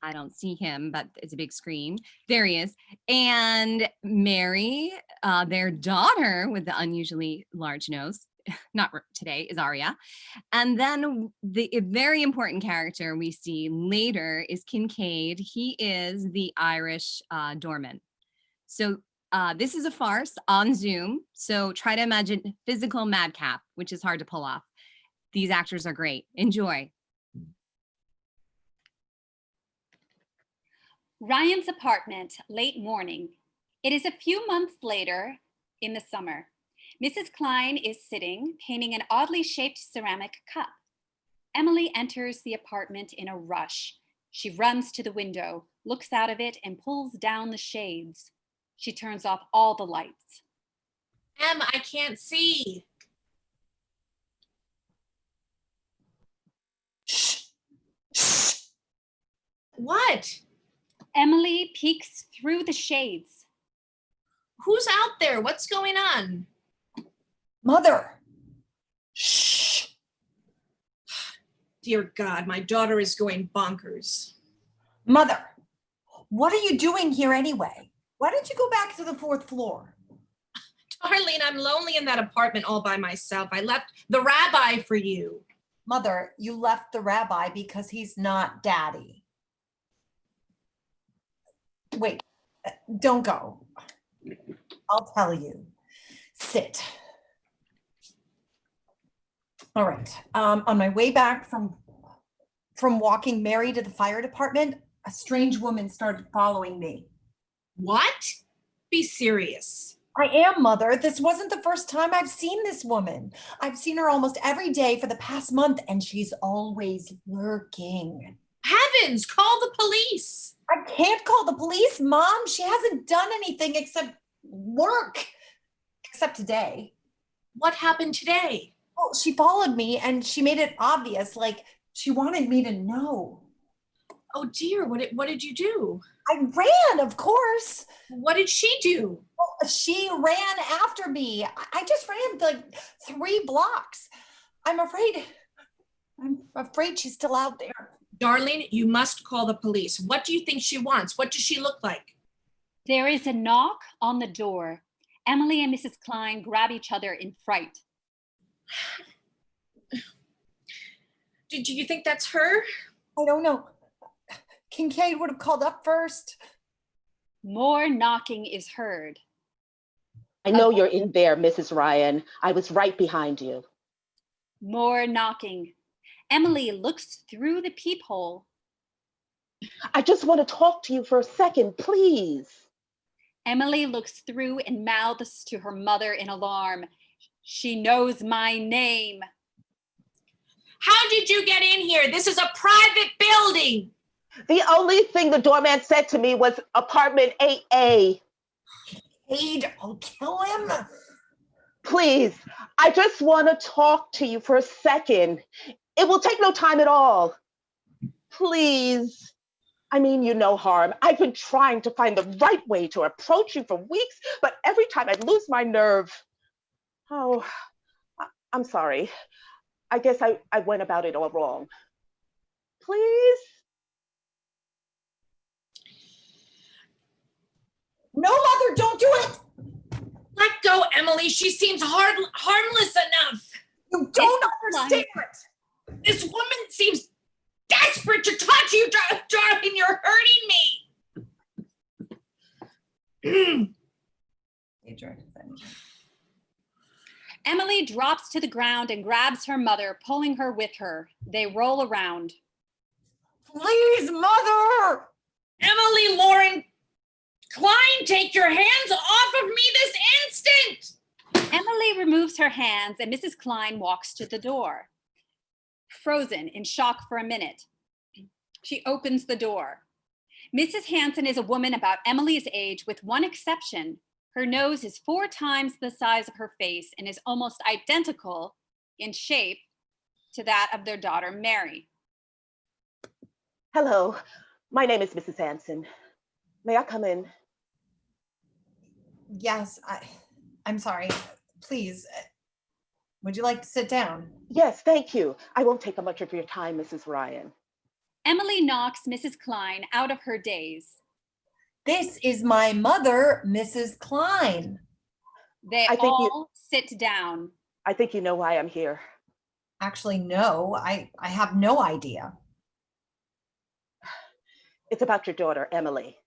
I don't see him, but it's a big screen. There he is. And Mary, their daughter with the unusually large nose, not today, is Aria. And then the very important character we see later is Kincaid. He is the Irish doorman. So this is a farce on Zoom. So try to imagine physical madcap, which is hard to pull off. These actors are great. Enjoy.
Ryan's apartment, late morning. It is a few months later in the summer. Mrs. Klein is sitting, painting an oddly shaped ceramic cup. Emily enters the apartment in a rush. She runs to the window, looks out of it, and pulls down the shades. She turns off all the lights.
Em, I can't see. Shh. Shh. What?
Emily peeks through the shades.
Who's out there? What's going on?
Mother.
Shh. Dear God, my daughter is going bonkers.
Mother, what are you doing here anyway? Why don't you go back to the 4th floor?
Darlene, I'm lonely in that apartment all by myself. I left the rabbi for you.
Mother, you left the rabbi because he's not daddy. Wait, don't go. I'll tell you. Sit. All right. On my way back from walking Mary to the fire department, a strange woman started following me.
What? Be serious.
I am, Mother. This wasn't the first time I've seen this woman. I've seen her almost every day for the past month, and she's always lurking.
Heavens, call the police.
I can't call the police, Mom. She hasn't done anything except work. Except today.
What happened today?
Well, she followed me and she made it obvious, like she wanted me to know.
Oh dear, what did you do?
I ran, of course.
What did she do?
Well, she ran after me. I just ran like 3 blocks. I'm afraid she's still out there.
Darlene, you must call the police. What do you think she wants? What does she look like?
There is a knock on the door. Emily and Mrs. Klein grab each other in fright.
Do you think that's her?
I don't know. Kincaid would have called up first.
More knocking is heard.
I know you're in there, Mrs. Ryan. I was right behind you.
More knocking. Emily looks through the peephole.
I just want to talk to you for a second, please.
Emily looks through and mouths to her mother in alarm. She knows my name.
How did you get in here? This is a private building.
The only thing the doorman said to me was apartment 8A.
Aid, I'll kill him.
Please, I just want to talk to you for a second. It will take no time at all. Please. I mean, you no harm. I've been trying to find the right way to approach you for weeks, but every time I'd lose my nerve. Oh, I'm sorry. I guess I went about it all wrong. Please?
No, Mother, don't do it.
Let go, Emily. She seems harmless enough.
You don't understand.
This woman seems desperate to touch you, darling. You're hurting me.
Emily drops to the ground and grabs her mother, pulling her with her. They roll around.
Please, Mother!
Emily Lauren Klein, take your hands off of me this instant!
Emily removes her hands and Mrs. Klein walks to the door. Frozen in shock for a minute, she opens the door. Mrs. Hanson is a woman about Emily's age with one exception. Her nose is 4 times the size of her face and is almost identical in shape to that of their daughter, Mary.
Hello, my name is Mrs. Hanson. May I come in?
Yes, I'm sorry. Please, would you like to sit down?
Yes, thank you. I won't take up much of your time, Mrs. Ryan.
Emily knocks Mrs. Klein out of her daze.
This is my mother, Mrs. Klein.
They
I think
all sit down.
I think you know why I'm here.
Actually, no, I have no idea.
It's about your daughter, Emily.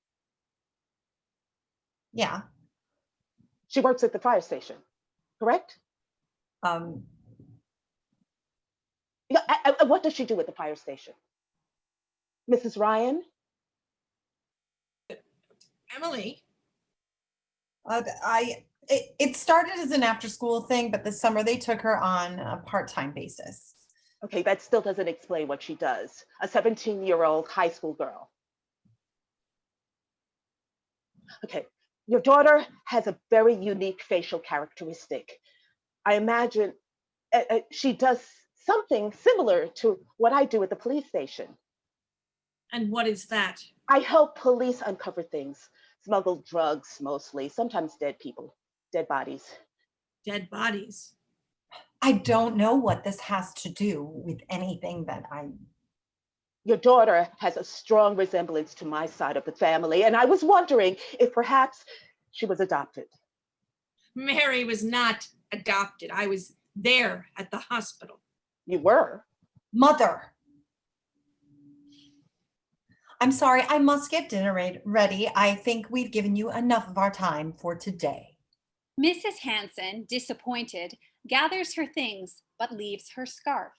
Yeah.
She works at the fire station, correct? Yeah, what does she do at the fire station? Mrs. Ryan?
Emily?
It started as an after-school thing, but this summer they took her on a part-time basis.
Okay, that still doesn't explain what she does. A 17-year-old high school girl. Okay, your daughter has a very unique facial characteristic. I imagine she does something similar to what I do at the police station.
And what is that?
I help police uncover things, smuggled drugs mostly, sometimes dead people, dead bodies.
Dead bodies.
I don't know what this has to do with anything that
Your daughter has a strong resemblance to my side of the family, and I was wondering if perhaps she was adopted.
Mary was not adopted. I was there at the hospital.
You were?
Mother. I'm sorry, I must get dinner ready. I think we've given you enough of our time for today.
Mrs. Hanson, disappointed, gathers her things but leaves her scarf.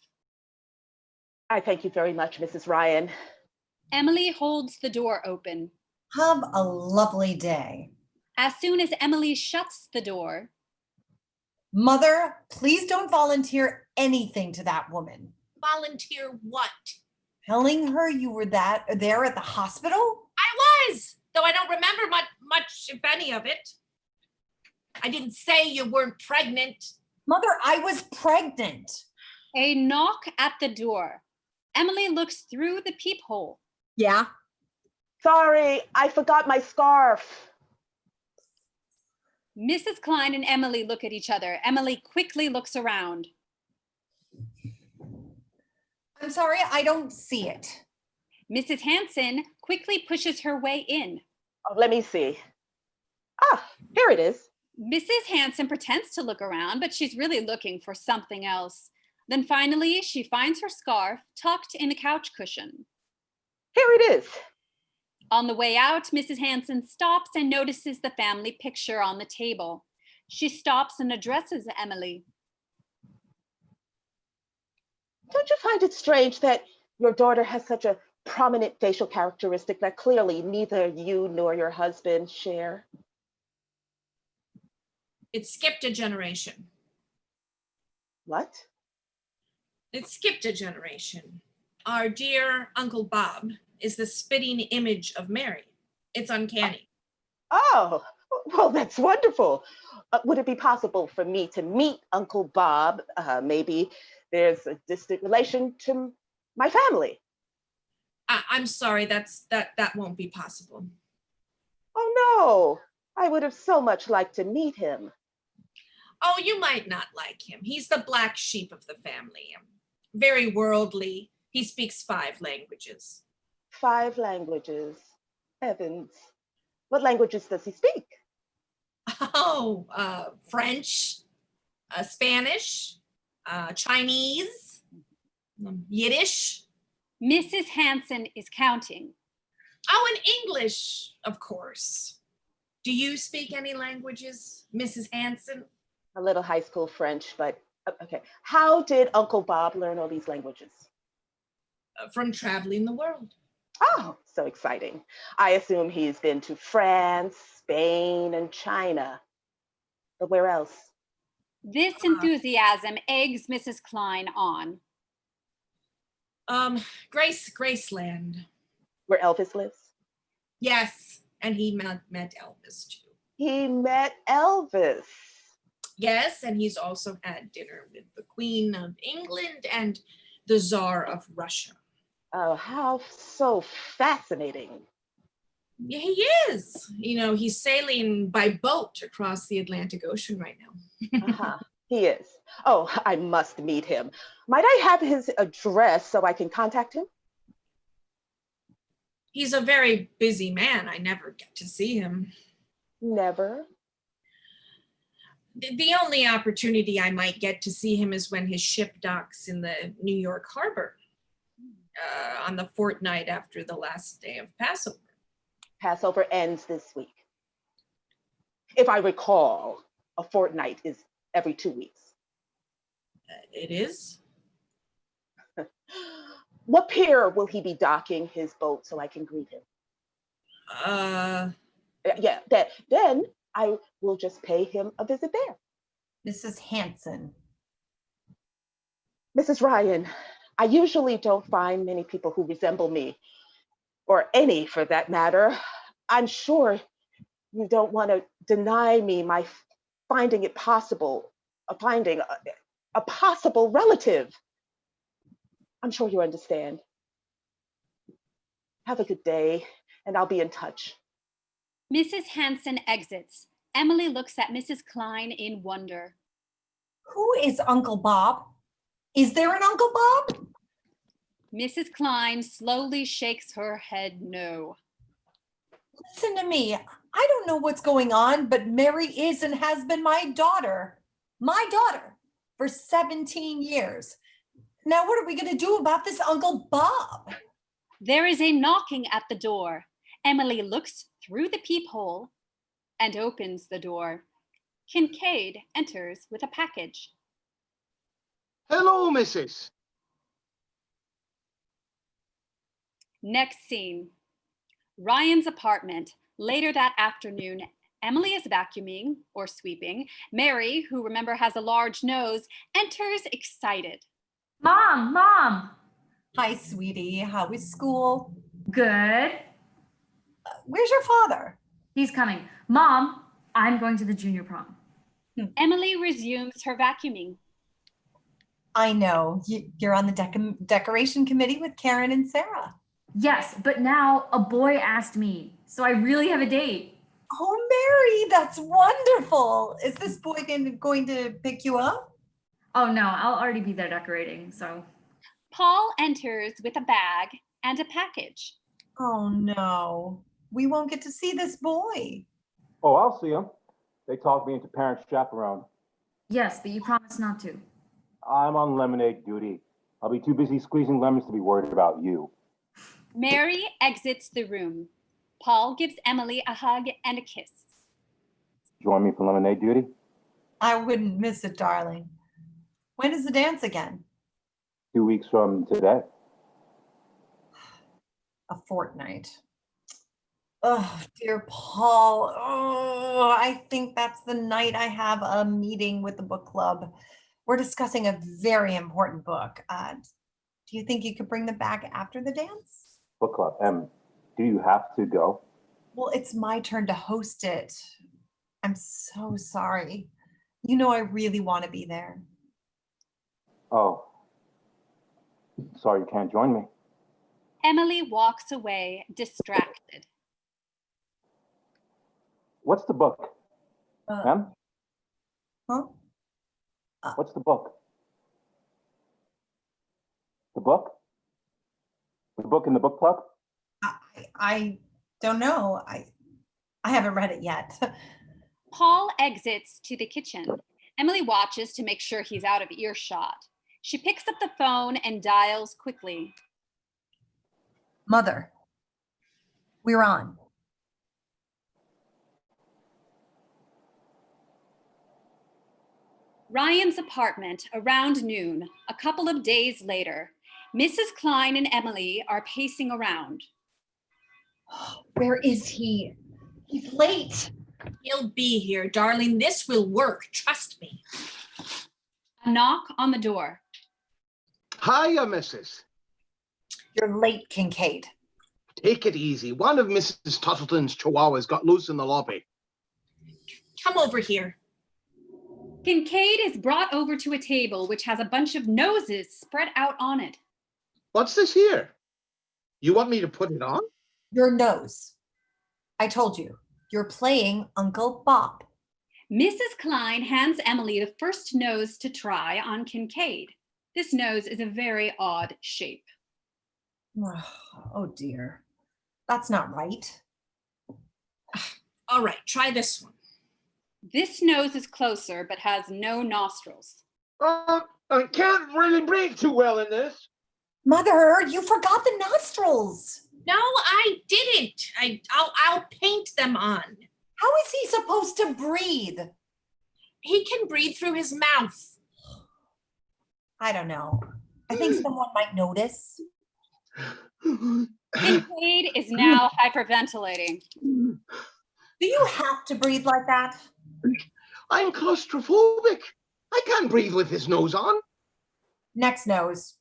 I thank you very much, Mrs. Ryan.
Emily holds the door open.
Have a lovely day.
As soon as Emily shuts the door,
Mother, please don't volunteer anything to that woman.
Volunteer what?
Telling her you were there at the hospital?
I was, though I don't remember much, if any of it. I didn't say you weren't pregnant.
Mother, I was pregnant.
a knock at the door. Emily looks through the peephole.
Yeah.
Sorry, I forgot my scarf.
Mrs. Klein and Emily look at each other. Emily quickly looks around.
I'm sorry, I don't see it.
Mrs. Hanson quickly pushes her way in.
Oh, let me see. Ah, here it is.
Mrs. Hanson pretends to look around, but she's really looking for something else. Then finally, she finds her scarf tucked in a couch cushion.
Here it is.
On the way out, Mrs. Hanson stops and notices the family picture on the table. She stops and addresses Emily.
Don't you find it strange that your daughter has such a prominent facial characteristic that clearly neither you nor your husband share?
It skipped a generation.
What?
It skipped a generation. Our dear Uncle Bob is the spitting image of Mary. It's uncanny.
Oh, well, that's wonderful. Would it be possible for me to meet Uncle Bob? Maybe there's a distant relation to my family.
I'm sorry, that won't be possible.
Oh no, I would have so much liked to meet him.
Oh, you might not like him. He's the black sheep of the family. Very worldly. He speaks 5 languages.
5 languages. Heavens. What languages does he speak?
Oh, French, Spanish, Chinese, Yiddish.
Mrs. Hanson is counting.
Oh, and English, of course. Do you speak any languages, Mrs. Hanson?
A little high school French, but okay. How did Uncle Bob learn all these languages?
From traveling the world.
Oh, so exciting. I assume he's been to France, Spain, and China. But where else?
This enthusiasm eggs Mrs. Klein on.
Graceland.
Where Elvis lives?
Yes, and he met Elvis too.
He met Elvis.
Yes, and he's also had dinner with the Queen of England and the Tsar of Russia.
Oh, how so fascinating.
Yeah, he is. You know, he's sailing by boat across the Atlantic Ocean right now.
Uh-huh. He is. Oh, I must meet him. Might I have his address so I can contact him?
He's a very busy man. I never get to see him.
Never.
The only opportunity I might get to see him is when his ship docks in the New York harbor on the fortnight after the last day of Passover.
Passover ends this week. If I recall, a fortnight is every 2 weeks.
It is?
What pier will he be docking his boat so I can greet him? Yeah, then I will just pay him a visit there.
Mrs. Hanson.
Mrs. Ryan, I usually don't find many people who resemble me, or any for that matter. I'm sure you don't want to deny me my finding it possible, finding a possible relative. I'm sure you understand. Have a good day, and I'll be in touch.
Mrs. Hanson exits. Emily looks at Mrs. Klein in wonder.
Who is Uncle Bob? Is there an Uncle Bob?
Mrs. Klein slowly shakes her head no.
Listen to me. I don't know what's going on, but Mary is and has been my daughter, for 17 years. Now, what are we going to do about this Uncle Bob?
There is a knocking at the door. Emily looks through the peephole and opens the door. Kincaid enters with a package.
Hello, Mrs.
Next scene. Ryan's apartment. Later that afternoon, Emily is vacuuming or sweeping. Mary, who remember has a large nose, enters excited.
Mom!
Hi, sweetie. How is school?
Good.
Where's your father?
He's coming. Mom, I'm going to the junior prom.
Emily resumes her vacuuming.
I know. You're on the decoration committee with Karen and Sarah.
Yes, but now a boy asked me, so I really have a date.
Oh, Mary, that's wonderful. Is this boy going to pick you up?
Oh no, I'll already be there decorating, so.
Paul enters with a bag and a package.
Oh no, we won't get to see this boy.
Oh, I'll see him. They talked me into parent chaperone.
Yes, but you promised not to.
I'm on lemonade duty. I'll be too busy squeezing lemons to be worried about you.
Mary exits the room. Paul gives Emily a hug and a kiss.
Join me for lemonade duty?
I wouldn't miss it, darling. When is the dance again?
2 weeks from today.
A fortnight. Oh, dear Paul. Oh, I think that's the night I have a meeting with the book club. We're discussing a very important book. Do you think you could bring them back after the dance?
Book club. Do you have to go?
Well, it's my turn to host it. I'm so sorry. You know I really want to be there.
Oh. Sorry you can't join me.
Emily walks away, distracted.
What's the book? Em?
Huh?
What's the book? The book? The book in the book club?
I don't know. I haven't read it yet.
Paul exits to the kitchen. Emily watches to make sure he's out of earshot. She picks up the phone and dials quickly.
Mother, we're on.
Ryan's apartment around noon, a couple of days later. Mrs. Klein and Emily are pacing around.
Where is he? He's late.
He'll be here, darling. This will work. Trust me.
A knock on the door.
Hiya, Mrs.
You're late, Kincaid.
Take it easy. One of Mrs. Tuttleton's chihuahuas got loose in the lobby.
Come over here.
Kincaid is brought over to a table which has a bunch of noses spread out on it.
What's this here? You want me to put it on?
Your nose. I told you, you're playing Uncle Bob.
Mrs. Klein hands Emily the first nose to try on Kincaid. This nose is a very odd shape.
Oh dear. That's not right.
All right, try this one.
This nose is closer but has no nostrils.
I can't really breathe too well in this.
Mother, you forgot the nostrils.
No, I didn't. I'll paint them on.
How is he supposed to breathe?
He can breathe through his mouth.
I don't know. I think someone might notice.
Kincaid is now hyperventilating.
Do you have to breathe like that?
I'm claustrophobic. I can't breathe with this nose on.
Next nose.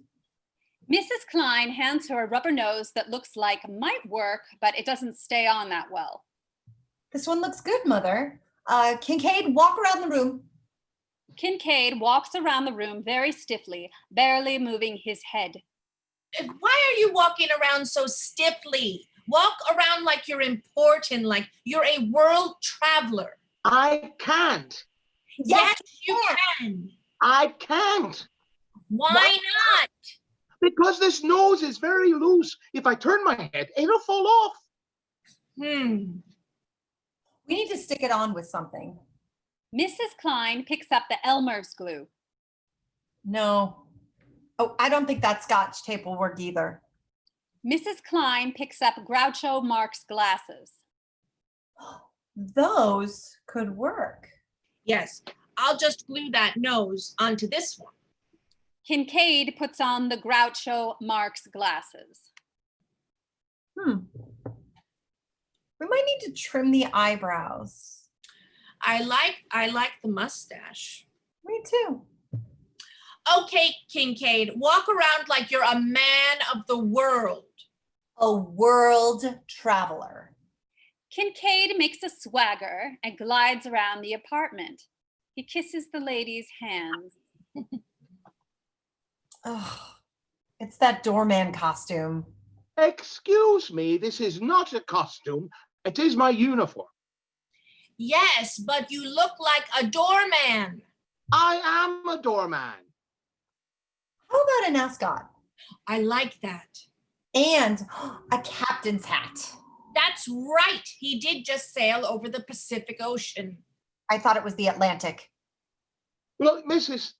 Mrs. Klein hands her a rubber nose that looks like might work, but it doesn't stay on that well.
This one looks good, Mother. Kincaid, walk around the room.
Kincaid walks around the room very stiffly, barely moving his head.
Why are you walking around so stiffly? Walk around like you're important, like you're a world traveler.
I can't.
Yes, you can.
I can't.
Why not?
Because this nose is very loose. If I turn my head, it'll fall off.
We need to stick it on with something.
Mrs. Klein picks up the Elmer's glue.
No. Oh, I don't think that Scotch tape will work either.
Mrs. Klein picks up Groucho Marx glasses.
Those could work.
Yes, I'll just glue that nose onto this one.
Kincaid puts on the Groucho Marx glasses.
We might need to trim the eyebrows.
I like the mustache.
Me too.
Okay, Kincaid, walk around like you're a man of the world.
A world traveler.
Kincaid makes a swagger and glides around the apartment. He kisses the lady's hands.
Oh, it's that doorman costume.
Excuse me, this is not a costume. It is my uniform.
Yes, but you look like a doorman.
I am a doorman.
How about an ascot?
I like that.
And a captain's hat.
That's right. He did just sail over the Pacific Ocean.
I thought it was the Atlantic.
Look, Mrs.,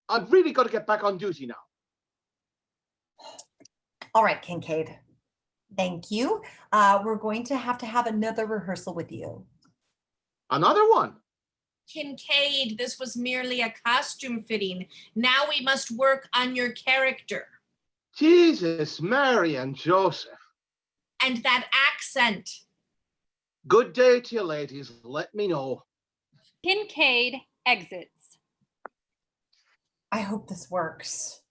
I've really got to get back on duty now.
All right, Kincaid. Thank you. We're going to have another rehearsal with you.
Another one?
Kincaid, this was merely a costume fitting. Now we must work on your character.
Jesus, Mary and Joseph.
And that accent.
Good day to you, ladies. Let me know.
Kincaid exits.
I hope this works.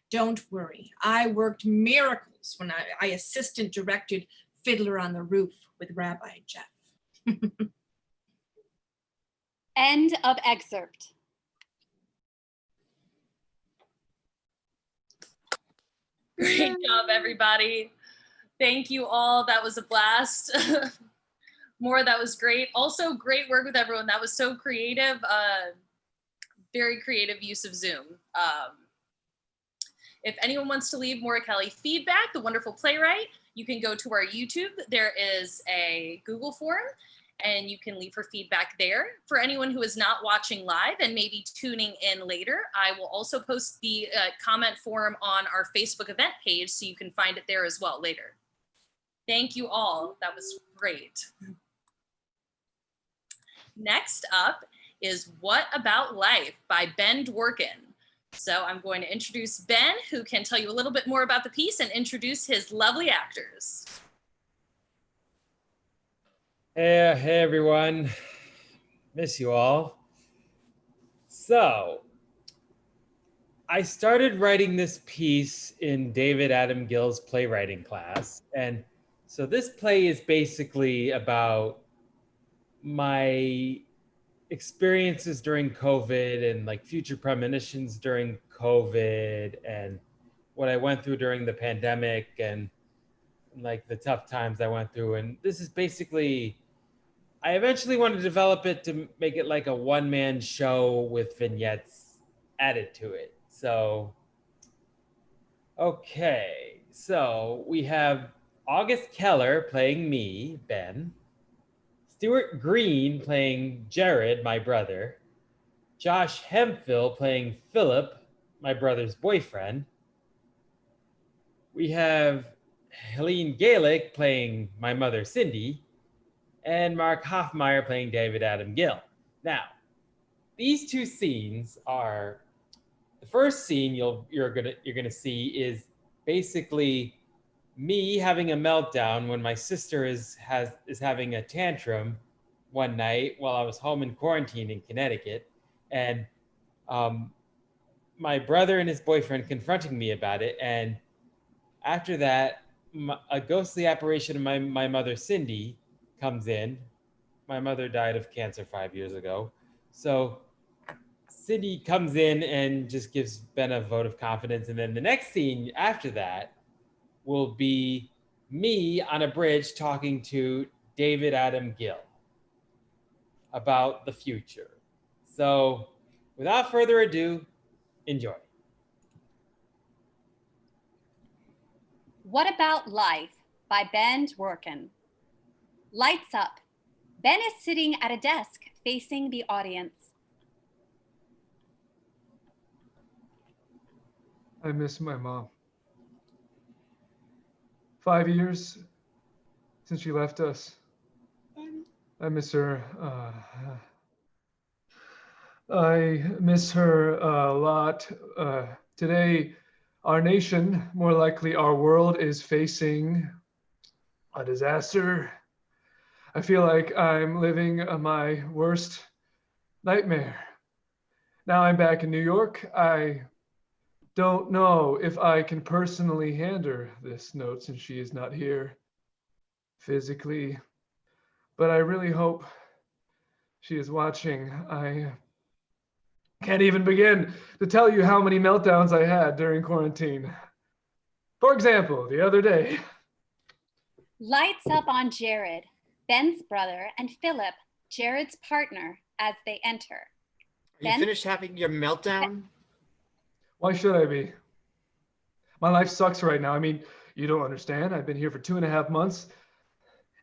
Don't worry. I worked miracles when I assistant directed Fiddler on the Roof with Rabbi Jeff.
End of excerpt.
Great job, everybody. Thank you all. That was a blast. More, that was great. Also, great work with everyone. That was so creative. Very creative use of Zoom. If anyone wants to leave Maura Kelly feedback, the wonderful playwright, you can go to our YouTube. There is a Google form and you can leave her feedback there. For anyone who is not watching live and maybe tuning in later, I will also post the comment form on our Facebook event page so you can find it there as well later. Thank you all. That was great. Next up is What About Life by Ben Dworkin. So I'm going to introduce Ben, who can tell you a little bit more about the piece and introduce his lovely actors.
Hey everyone. Miss you all. So, I started writing this piece in David Adam Gill's playwriting class. And so this play is basically about my experiences during COVID and like future premonitions during COVID and what I went through during the pandemic. And like the tough times I went through. And this is basically, I eventually wanted to develop it to make it like a one-man show with vignettes added to it. So, okay. So we have August Keller playing me, Ben. Stuart Green playing Jared, my brother. Josh Hemphill playing Philip, my brother's boyfriend. We have Helene Gaelic playing my mother, Cindy, and Mark Hoffmeyer playing David Adam Gill. Now, these two scenes are, the first scene you're gonna see is basically me having a meltdown when my sister is having a tantrum one night while I was home in quarantine in Connecticut, and my brother and his boyfriend confronting me about it. And after that, a ghostly apparition of my mother, Cindy, comes in. My mother died of cancer 5 years ago. So Cindy comes in and just gives Ben a vote of confidence. And then the next scene after that will be me on a bridge talking to David Adam Gill about the future. So without further ado, enjoy.
What About Life by Ben Dworkin. Lights up. Ben is sitting at a desk facing the audience.
I miss my mom. 5 years since she left us. I miss her. I miss her a lot. Today, our nation, more likely our world, is facing a disaster. I feel like I'm living my worst nightmare. Now I'm back in New York. I don't know if I can personally hand her this note since she is not here physically, but I really hope she is watching. I can't even begin to tell you how many meltdowns I had during quarantine. For example, the other day.
Lights up on Jared, Ben's brother, and Philip, Jared's partner, as they enter.
Are you finished having your meltdown?
Why should I be? My life sucks right now. I mean, you don't understand. I've been here for 2.5 months,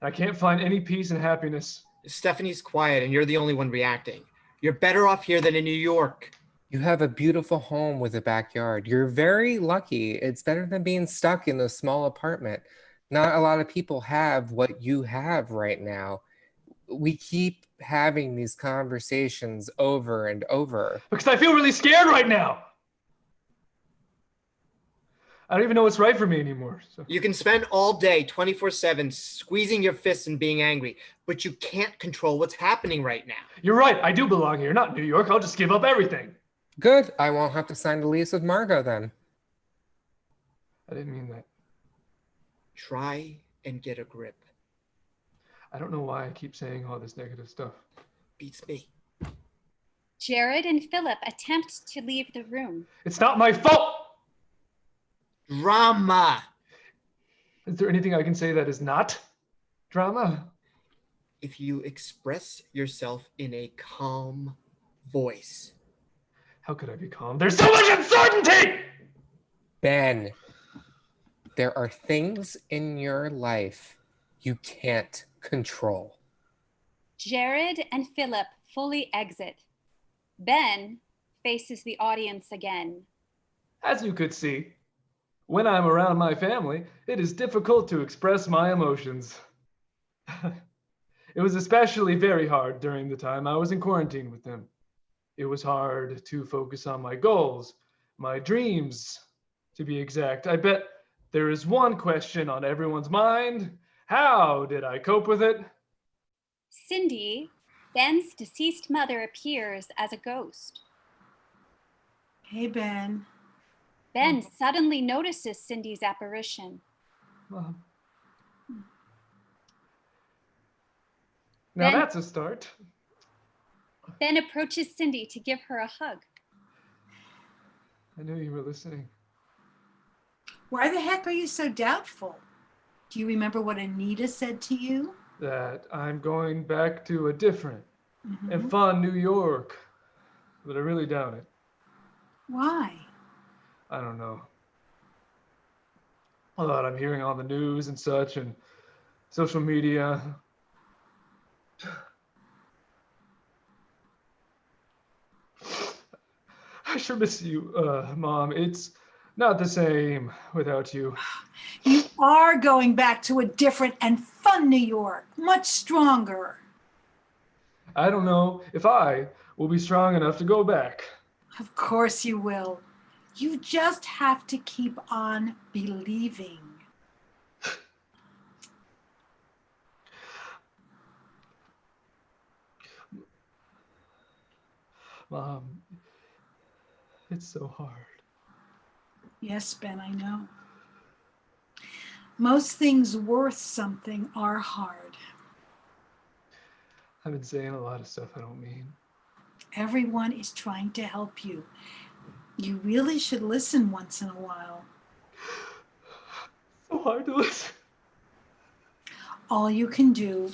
and I can't find any peace and happiness.
Stephanie's quiet, and you're the only one reacting. You're better off here than in New York.
You have a beautiful home with a backyard. You're very lucky. It's better than being stuck in a small apartment. Not a lot of people have what you have right now. We keep having these conversations over and over.
Because I feel really scared right now. I don't even know what's right for me anymore. So.
You can spend all day 24/7 squeezing your fists and being angry, but you can't control what's happening right now.
You're right. I do belong here, not New York. I'll just give up everything.
Good. I won't have to sign the lease with Margot then.
I didn't mean that.
Try and get a grip.
I don't know why I keep saying all this negative stuff.
Beats me.
Jared and Philip attempt to leave the room.
It's not my fault!
Drama.
Is there anything I can say that is not drama?
If you express yourself in a calm voice.
How could I be calm? There's so much uncertainty!
Ben, there are things in your life you can't control.
Jared and Philip fully exit. Ben faces the audience again.
As you could see, when I'm around my family, it is difficult to express my emotions. It was especially very hard during the time I was in quarantine with them. It was hard to focus on my goals, my dreams, to be exact. I bet there is one question on everyone's mind. How did I cope with it?
Cindy, Ben's deceased mother, appears as a ghost.
Hey, Ben.
Ben suddenly notices Cindy's apparition.
Now
Ben-
that's a start.
Ben approaches Cindy to give her a hug.
I knew you were listening.
Why the heck are you so doubtful? Do you remember what Anita said to you?
That I'm going back to a different and
Mhm.
fun New York. But I really doubt it.
Why?
I don't know. A lot I'm hearing on the news and such and social media. I sure miss you, Mom. It's not the same without you.
You are going back to a different and fun New York, much stronger.
I don't know if I will be strong enough to go back.
Of course you will. You just have to keep on believing.
Mom, it's so hard.
Yes, Ben, I know. Most things worth something are hard.
I've been saying a lot of stuff I don't mean.
Everyone is trying to help you. You really should listen once in a while.
So hard to listen.
All you can do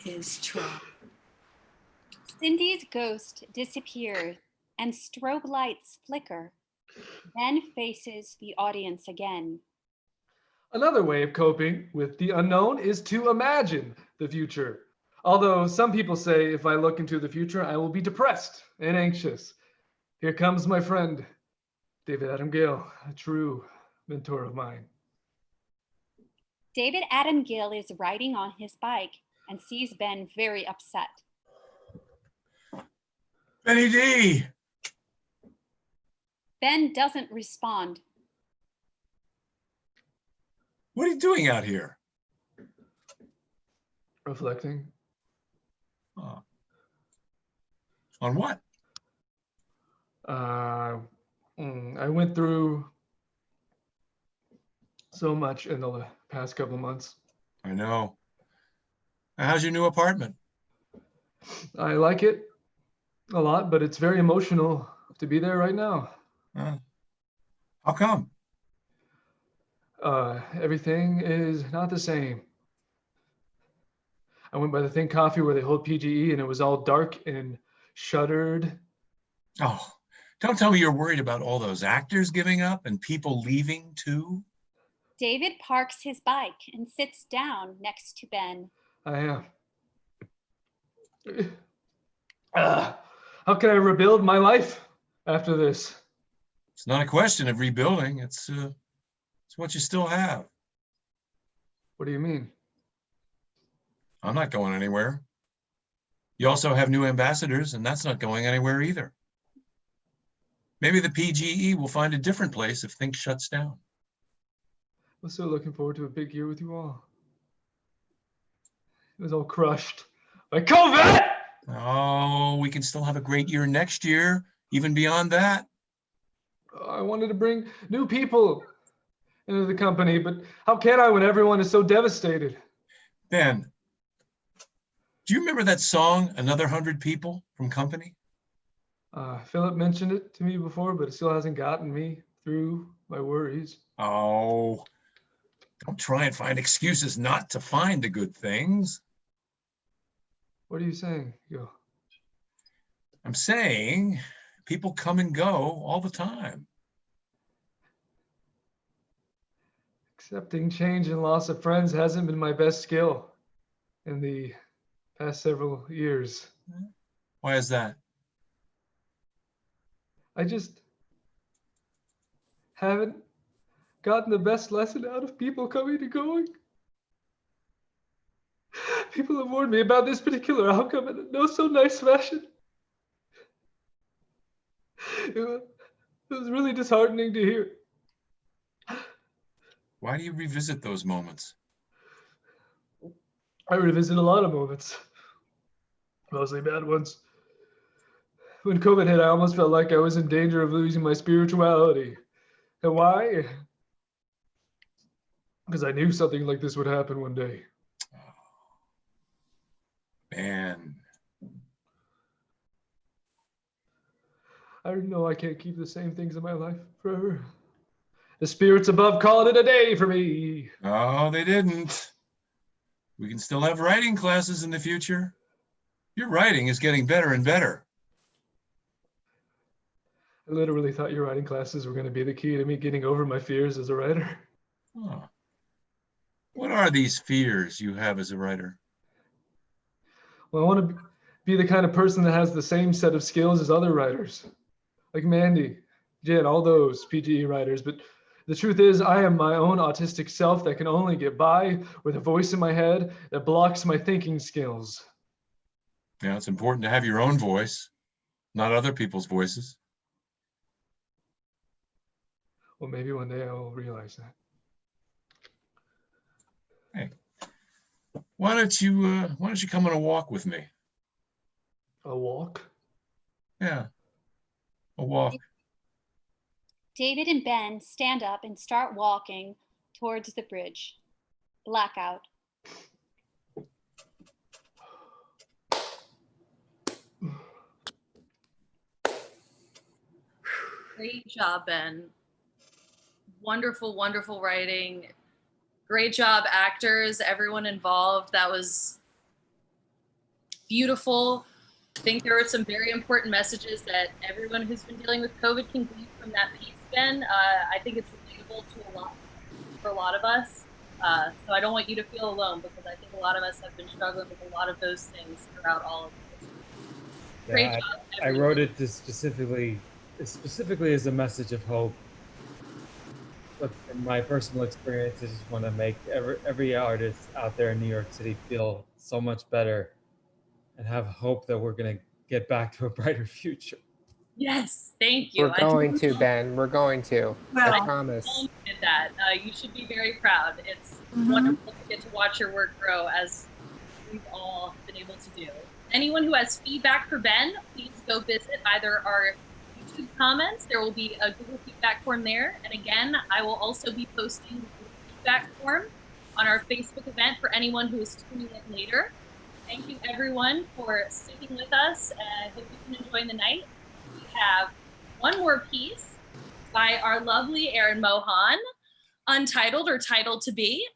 is try.
Cindy's ghost disappears and strobe lights flicker. Ben faces the audience again.
Another way of coping with the unknown is to imagine the future. Although some people say if I look into the future, I will be depressed and anxious. Here comes my friend, David Adam Gale, a true mentor of mine.
David Adam Gill is riding on his bike and sees Ben very upset.
Benny D!
Ben doesn't respond.
What are you doing out here?
Reflecting.
Oh. On what?
I went through so much in the past couple months.
I know. How's your new apartment?
I like it a lot, but it's very emotional to be there right now.
How come?
Everything is not the same. I went by the Think Coffee where they hold PGE and it was all dark and shuttered.
Oh, don't tell me you're worried about all those actors giving up and people leaving too.
David parks his bike and sits down next to Ben.
I am. How can I rebuild my life after this?
It's not a question of rebuilding. It's what you still have.
What do you mean?
I'm not going anywhere. You also have new ambassadors, and that's not going anywhere either. Maybe the PGE will find a different place if Think shuts down.
I'm so looking forward to a big year with you all. It was all crushed by COVID!
Oh, we can still have a great year next year, even beyond that.
I wanted to bring new people into the company, but how can I when everyone is so devastated?
Ben, do you remember that song, Another 100 People from Company?
Philip mentioned it to me before, but it still hasn't gotten me through my worries.
Oh, don't try and find excuses not to find the good things.
What are you saying, Gil?
I'm saying people come and go all the time.
Accepting change and loss of friends hasn't been my best skill in the past several years.
Why is that?
I just haven't gotten the best lesson out of people coming and going. People have warned me about this particular outcome in no so nice fashion. It was really disheartening to hear.
Why do you revisit those moments?
I revisit a lot of moments, mostly bad ones. When COVID hit, I almost felt like I was in danger of losing my spirituality. And why? Because I knew something like this would happen one day.
Man.
I know I can't keep the same things in my life forever. The spirits above called it a day for me.
Oh, they didn't. We can still have writing classes in the future. Your writing is getting better and better.
I literally thought your writing classes were going to be the key to me getting over my fears as a writer.
Oh. What are these fears you have as a writer?
Well, I want to be the kind of person that has the same set of skills as other writers, like Mandy, Jen, all those PGE writers. But the truth is, I am my own autistic self that can only get by with a voice in my head that blocks my thinking skills.
Yeah, it's important to have your own voice, not other people's voices.
Well, maybe one day I will realize that.
Hey, why don't you come on a walk with me?
A walk?
Yeah, a walk.
David and Ben stand up and start walking towards the bridge. Blackout.
Great job, Ben. Wonderful, wonderful writing. Great job, actors, everyone involved. That was beautiful. I think there were some very important messages that everyone who's been dealing with COVID can glean from that piece, Ben. I think it's relatable to for a lot of us. So I don't want you to feel alone, because I think a lot of us have been struggling with a lot of those things throughout all of this. Great
Yeah,
job,
I
everyone.
wrote it to specifically as a message of hope. But from my personal experience, I just want to make every artist out there in New York City feel so much better and have hope that we're going to get back to a brighter future.
Yes, thank you.
We're going to, Ben. We're going to. I
Well,
promise.
I did that. You should be very proud. It's wonderful to get to watch your work grow, as we've all been able to do. Anyone who has feedback for Ben, please go visit either our YouTube comments. There will be a Google feedback form there. And again, I will also be posting the feedback form on our Facebook event for anyone who is tuning in later. Thank you, everyone, for sticking with us. I hope you can enjoy the night. We have one more piece by our lovely Erin Mohan, untitled or titled to be.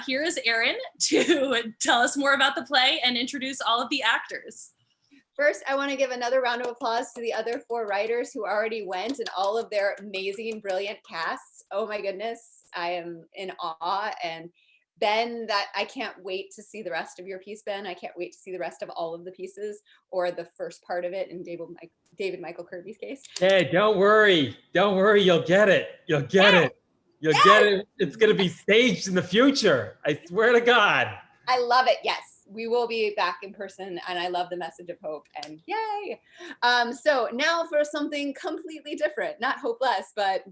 Here is Erin to tell us more about the play and introduce all of the actors.
First, I want to give another round of applause to the other 4 writers who already went and all of their amazing, brilliant casts. Oh my goodness, I am in awe. And Ben, that I can't wait to see the rest of your piece, Ben. I can't wait to see the rest of all of the pieces, or the first part of it in David Michael Kirby's case.
Hey, don't worry. Don't worry. You'll get it. You'll get it. You'll get it. It's going to be staged in the future. I swear to God.
I love it. Yes, we will be back in person, and I love the message of hope, and yay. So now for something completely different, not hopeless, but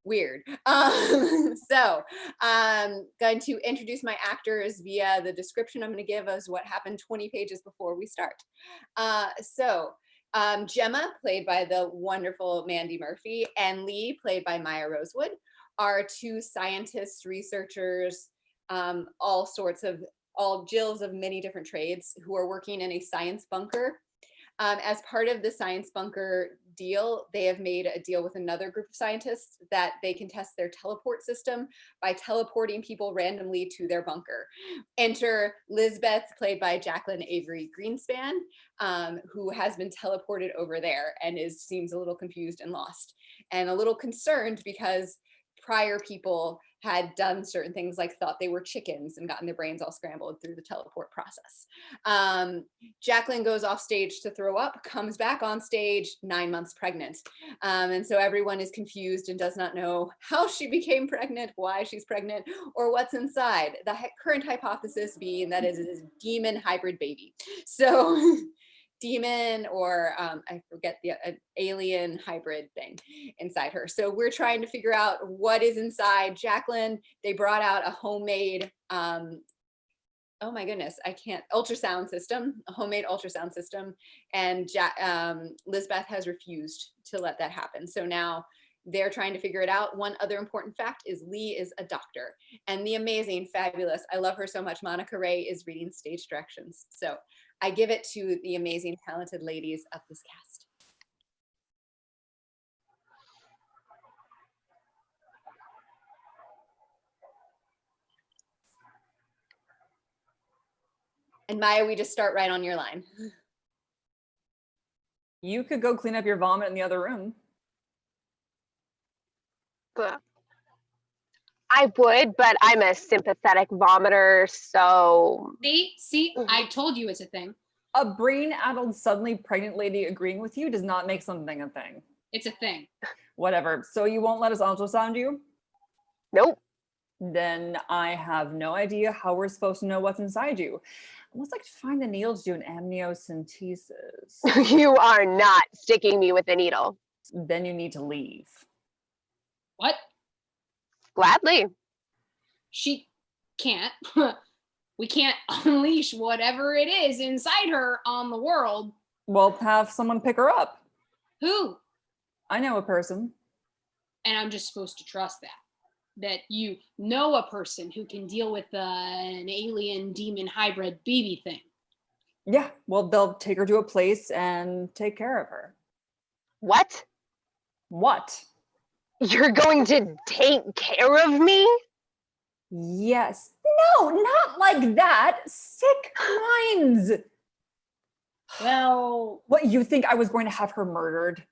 weird. So I'm going to introduce my actors via the description I'm going to give us what happened 20 pages before we start. Gemma, played by the wonderful Mandy Murphy, and Lee, played by Maya Rosewood, are 2 scientists, researchers, all Jills of many different trades who are working in a science bunker. As part of the science bunker deal, they have made a deal with another group of scientists that they can test their teleport system by teleporting people randomly to their bunker. Enter Lizbeth, played by Jacqueline Avery Greenspan, who has been teleported over there and seems a little confused and lost, and a little concerned because prior people had done certain things, like thought they were chickens and gotten their brains all scrambled through the teleport process. Jacqueline goes off stage to throw up, comes back on stage 9 months pregnant. And so everyone is confused and does not know how she became pregnant, why she's pregnant, or what's inside. The current hypothesis being that it is a demon hybrid baby. So demon, or I forget the alien hybrid thing inside her. So we're trying to figure out what is inside Jacqueline. They brought out a homemade, oh my goodness, ultrasound system, a homemade ultrasound system. And Lizbeth has refused to let that happen. So now they're trying to figure it out. One other important fact is Lee is a doctor, and the amazing, fabulous, I love her so much, Monica Ray is reading stage directions. So I give it to the amazing, talented ladies of this cast. And Maya, we just start right on your line.
You could go clean up your vomit in the other room.
I would, but I'm a sympathetic vomiter, so.
See, I told you it's a thing.
A brain-addled, suddenly pregnant lady agreeing with you does not make something a thing.
It's a thing.
Whatever. So you won't let us ultrasound you?
Nope.
Then I have no idea how we're supposed to know what's inside you. Unless I could find the needle to do an amniocentesis.
You are not sticking me with a needle.
Then you need to leave.
What?
Gladly.
She can't. We can't unleash whatever it is inside her on the world.
Well, have someone pick her up.
Who?
I know a person.
And I'm just supposed to trust that you know a person who can deal with an alien demon hybrid BB thing.
Yeah, well, they'll take her to a place and take care of her.
What?
What?
You're going to take care of me?
Yes. No, not like that. Sick minds.
Well,
what, you think I was going to have her murdered?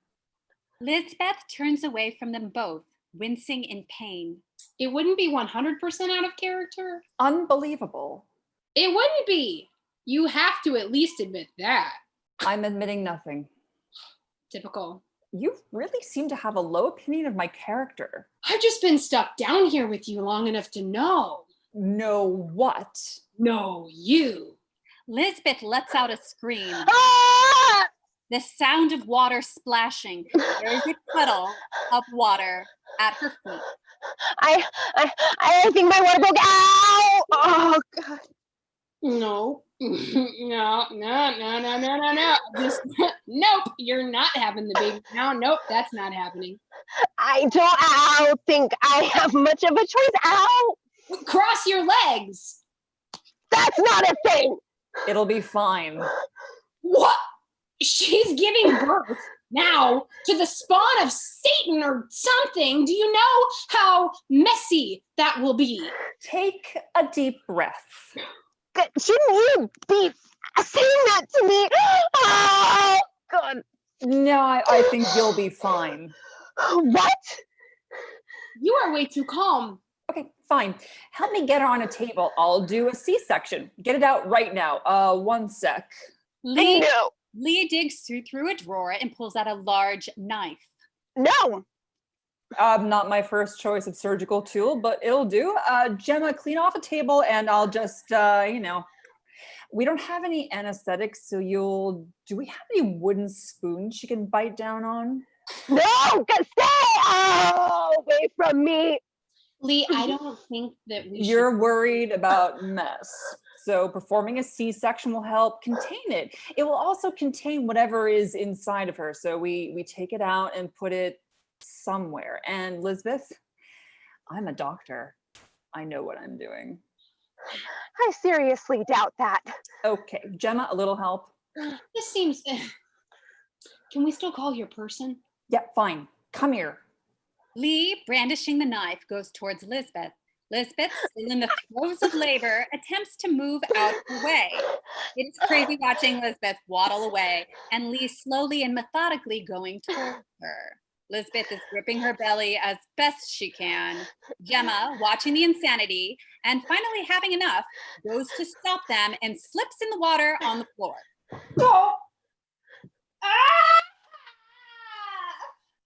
Lisbeth turns away from them both, wincing in pain.
It wouldn't be 100% out of character.
Unbelievable.
It wouldn't be. You have to at least admit that.
I'm admitting nothing.
Typical.
You really seem to have a low opinion of my character.
I've just been stuck down here with you long enough to know.
Know what?
Know you.
Lisbeth lets out a scream.
Ah!
The sound of water splashing. There is a puddle of water at her feet.
I think my water broke out. Oh, God.
No. No. Just, nope, you're not having the baby now. Nope, that's not happening.
I don't think I have much of a choice. Ow!
Cross your legs.
That's not a thing.
It'll be fine.
What? She's giving birth now to the spawn of Satan or something. Do you know how messy that will be?
Take a deep breath.
Shouldn't you be saying that to me? Oh, God.
No, I think you'll be fine.
What?
You are way too calm.
Okay, fine. Help me get her on a table. I'll do a C-section. Get it out right now. 1 sec.
Leah digs through a drawer and pulls out a large knife.
No.
Not my first choice of surgical tool, but it'll do. Gemma, clean off a table and I'll just, we don't have any anesthetics, so do we have any wooden spoons she can bite down on?
No, stay away from me.
Lee, I don't think that we
You're worried about mess. So performing a C-section will help contain it. It will also contain whatever is inside of her. So we take it out and put it somewhere. And Lisbeth, I'm a doctor. I know what I'm doing.
I seriously doubt that.
Okay, Gemma, a little help.
This seems... Can we still call your person?
Yeah, fine. Come here.
Lee, brandishing the knife, goes towards Lisbeth. Lisbeth, still in the throes of labor, attempts to move out of the way. It is crazy watching Lisbeth waddle away and Lee slowly and methodically going towards her. Lisbeth is gripping her belly as best she can. Gemma, watching the insanity and finally having enough, goes to stop them and slips in the water on the floor.
Oh. Ah!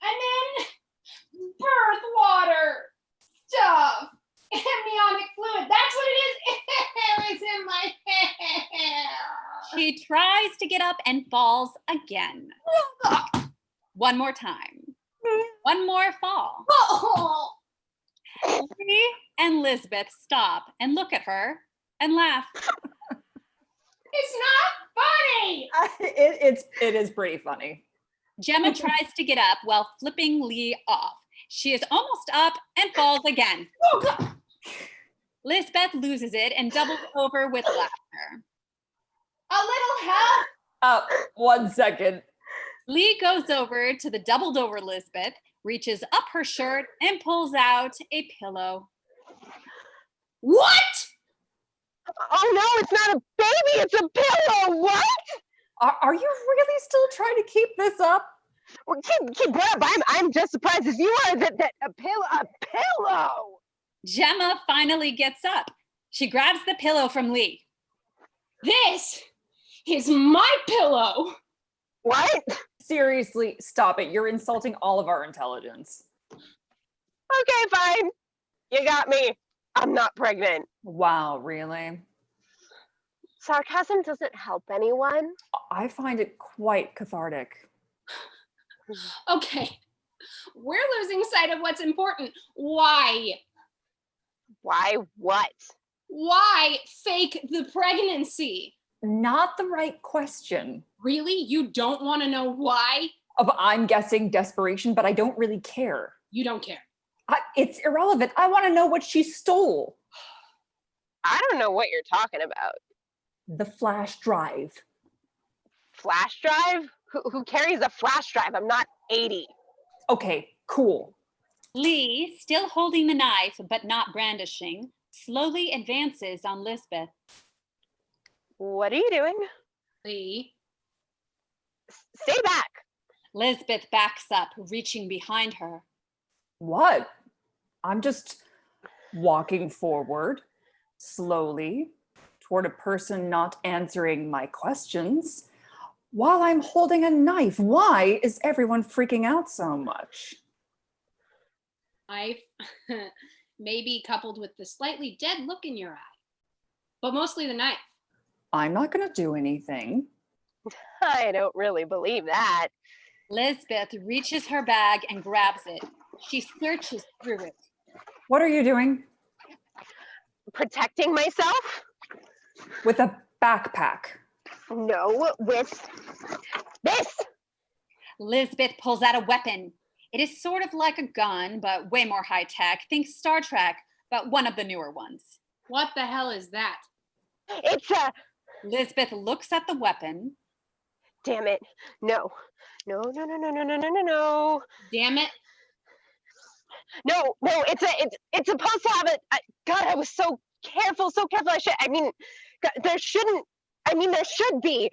I'm in birth water stuff. Amniotic fluid. That's what it is. It was in my hair.
She tries to get up and falls again. One more time. One more fall.
Oh.
Lee and Lisbeth stop and look at her and laugh.
It's not funny.
It is pretty funny.
Gemma tries to get up while flipping Lee off. She is almost up and falls again.
Oh, God.
Lisbeth loses it and doubles over with laughter.
A little help.
1 second.
Lee goes over to the doubled over Lisbeth, reaches up her shirt and pulls out a pillow.
What?
Oh no, it's not a baby, it's a pillow. What?
Are you really still trying to keep this up?
Well, keep up. I'm just surprised as you are that a pillow.
Gemma finally gets up. She grabs the pillow from Lee.
This is my pillow.
What?
Seriously, stop it. You're insulting all of our intelligence.
Okay, fine. You got me. I'm not pregnant.
Wow, really?
Sarcasm doesn't help anyone.
I find it quite cathartic.
Okay, we're losing sight of what's important. Why?
Why what?
Why fake the pregnancy?
Not the right question.
Really? You don't want to know why?
I'm guessing desperation, but I don't really care.
You don't care.
It's irrelevant. I want to know what she stole.
I don't know what you're talking about.
The flash drive.
Flash drive? Who carries a flash drive? I'm not 80.
Okay, cool.
Lee, still holding the knife but not brandishing, slowly advances on Lisbeth.
What are you doing?
Lee.
Stay back.
Lisbeth backs up, reaching behind her.
What? I'm just walking forward, slowly, toward a person not answering my questions, while I'm holding a knife. Why is everyone freaking out so much?
Knife, maybe coupled with the slightly dead look in your eye, but mostly the knife.
I'm not going to do anything.
I don't really believe that.
Lisbeth reaches her bag and grabs it. She searches through it.
What are you doing?
Protecting myself?
With a backpack.
No, with this.
Lisbeth pulls out a weapon. It is sort of like a gun, but way more high tech. Think Star Trek, but one of the newer ones.
What the hell is that?
It's a...
Lisbeth looks at the weapon.
Damn it. No. No.
Damn it.
No, it's supposed to have it. God, I was so careful. There should be.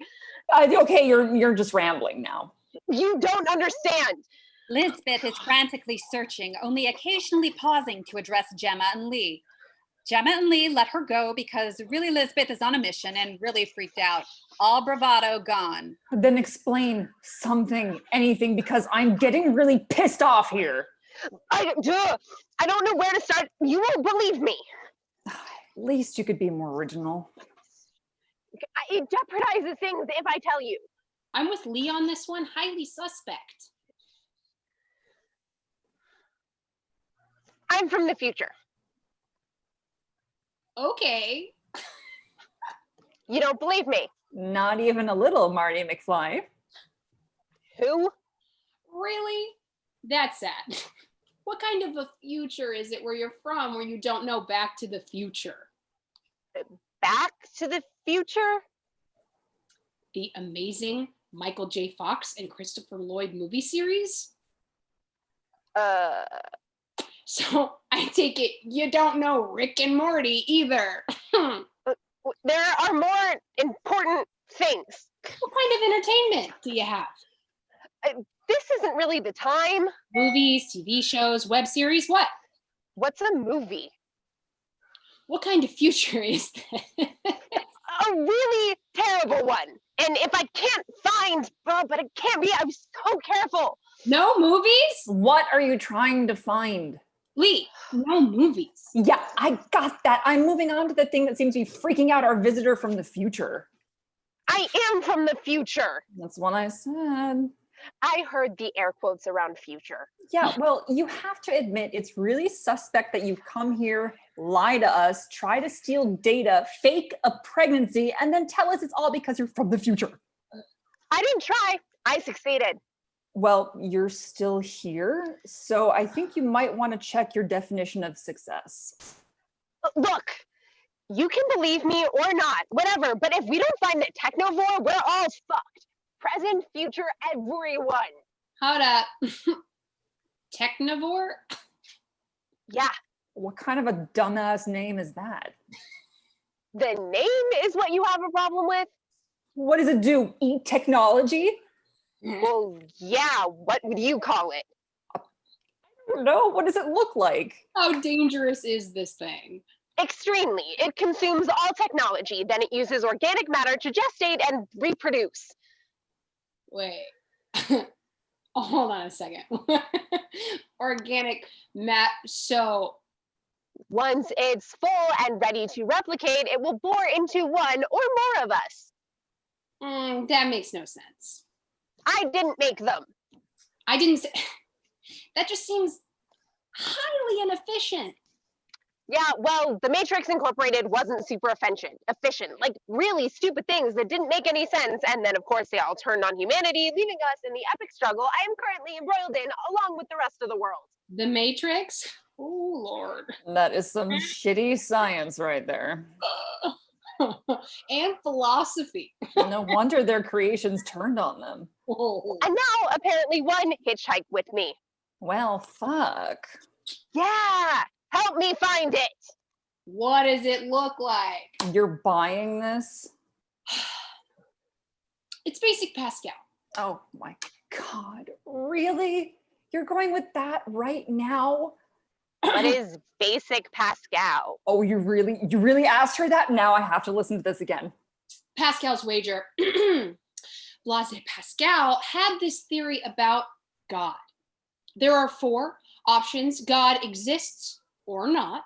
Okay, you're just rambling now.
You don't understand.
Lisbeth is frantically searching, only occasionally pausing to address Gemma and Lee. Gemma and Lee let her go because really Lisbeth is on a mission and really freaked out. All bravado gone.
Then explain something, anything, because I'm getting really pissed off here.
I don't know where to start. You won't believe me.
At least you could be more original.
It jeopardizes things if I tell you.
I'm with Lee on this one. Highly suspect.
I'm from the future.
Okay.
You don't believe me?
Not even a little, Marty McFly.
Who?
Really? That's sad. What kind of a future is it where you're from where you don't know Back to the Future?
Back to the Future?
The amazing Michael J. Fox and Christopher Lloyd movie series? So I take it you don't know Rick and Morty either.
There are more important things.
What kind of entertainment do you have?
This isn't really the time.
Movies, TV shows, web series, what?
What's a movie?
What kind of future is that?
A really terrible one. And if I can't find, but it can't be, I'm so careful.
No movies?
What are you trying to find?
Lee, no movies.
Yeah, I got that. I'm moving on to the thing that seems to be freaking out our visitor from the future.
I am from the future.
That's what I said.
I heard the air quotes around future.
Yeah, well, you have to admit it's really suspect that you come here, lie to us, try to steal data, fake a pregnancy, and then tell us it's all because you're from the future.
I didn't try. I succeeded.
Well, you're still here, so I think you might want to check your definition of success.
Look, you can believe me or not, whatever, but if we don't find the technovore, we're all fucked. Present, future, everyone.
Hold up. Technovore?
Yeah.
What kind of a dumbass name is that?
The name is what you have a problem with?
What does it do? Eat technology?
Well, yeah, what would you call it?
I don't know. What does it look like?
How dangerous is this thing?
Extremely. It consumes all technology, then it uses organic matter to gestate and reproduce.
Wait. Hold on a second. Organic so
once it's full and ready to replicate, it will bore into one or more of us.
That makes no sense.
I didn't make them.
I didn't say that. Just seems highly inefficient.
Yeah, well, the Matrix Incorporated wasn't super efficient, like really stupid things that didn't make any sense. And then, of course, they all turned on humanity, leaving us in the epic struggle I am currently embroiled in, along with the rest of the world.
The Matrix? Oh, Lord.
That is some shitty science right there.
And philosophy.
No wonder their creations turned on them.
Whoa.
And now, apparently, one hitchhiked with me.
Well, fuck.
Yeah, help me find it.
What does it look like?
You're buying this?
It's basic Pascal.
Oh my God, really? You're going with that right now?
What is basic Pascal?
Oh, you really asked her that? Now I have to listen to this again.
Pascal's wager. Blaise Pascal had this theory about God. There are 4 options: God exists or not.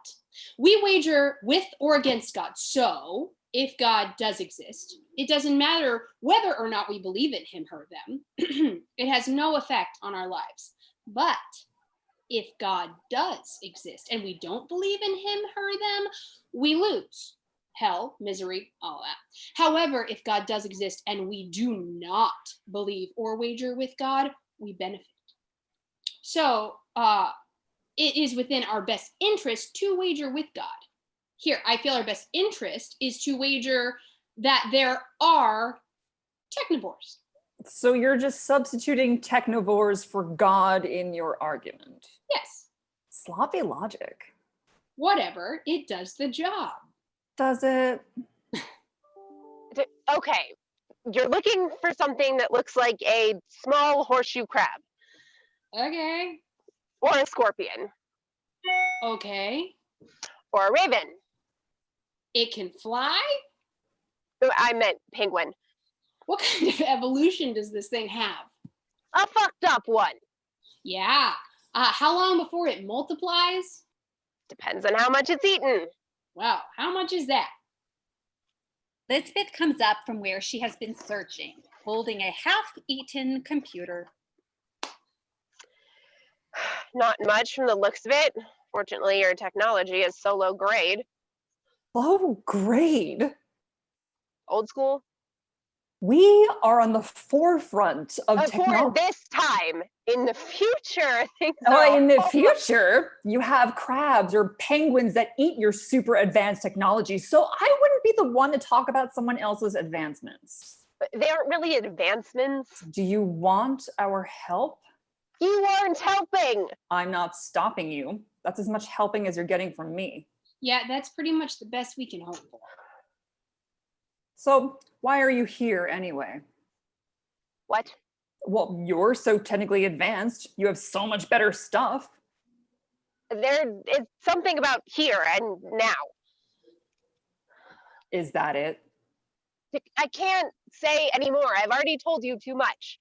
We wager with or against God. So if God does exist, it doesn't matter whether or not we believe in him, her, them. It has no effect on our lives. But if God does exist and we don't believe in him, her, them, we lose. Hell, misery, all that. However, if God does exist and we do not believe or wager with God, we benefit. So it is within our best interest to wager with God. Here, I feel our best interest is to wager that there are technivores.
So you're just substituting technovores for God in your argument?
Yes.
Sloppy logic.
Whatever, it does the job.
Does it?
Okay, you're looking for something that looks like a small horseshoe crab.
Okay.
Or a scorpion.
Okay.
Or a raven.
It can fly?
I meant penguin.
What kind of evolution does this thing have?
A fucked up one.
Yeah. How long before it multiplies?
Depends on how much it's eaten.
Wow, how much is that?
Lisbeth comes up from where she has been searching, holding a half-eaten computer.
Not much from the looks of it. Fortunately, your technology is so low grade.
Low grade?
Old school?
We are on the forefront of
For
technology.
this time. In the future, things are
In the future, you have crabs or penguins that eat your super advanced technology. So I wouldn't be the one to talk about someone else's advancements.
They aren't really advancements.
Do you want our help?
You aren't helping.
I'm not stopping you. That's as much helping as you're getting from me.
Yeah, that's pretty much the best we can hope for.
So why are you here anyway?
What?
Well, you're so technically advanced. You have so much better stuff.
It's something about here and now.
Is that it?
I can't say anymore. I've already told you too much.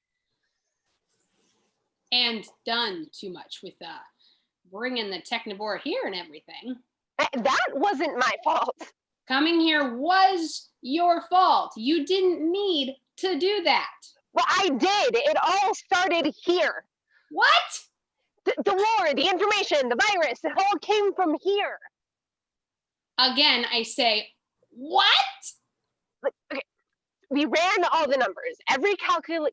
And done too much with bringing the technivore here and everything.
That wasn't my fault.
Coming here was your fault. You didn't need to do that.
Well, I did. It all started here.
What?
The war, the information, the virus, it all came from here.
Again, I say, what?
Okay. We ran all the numbers. Every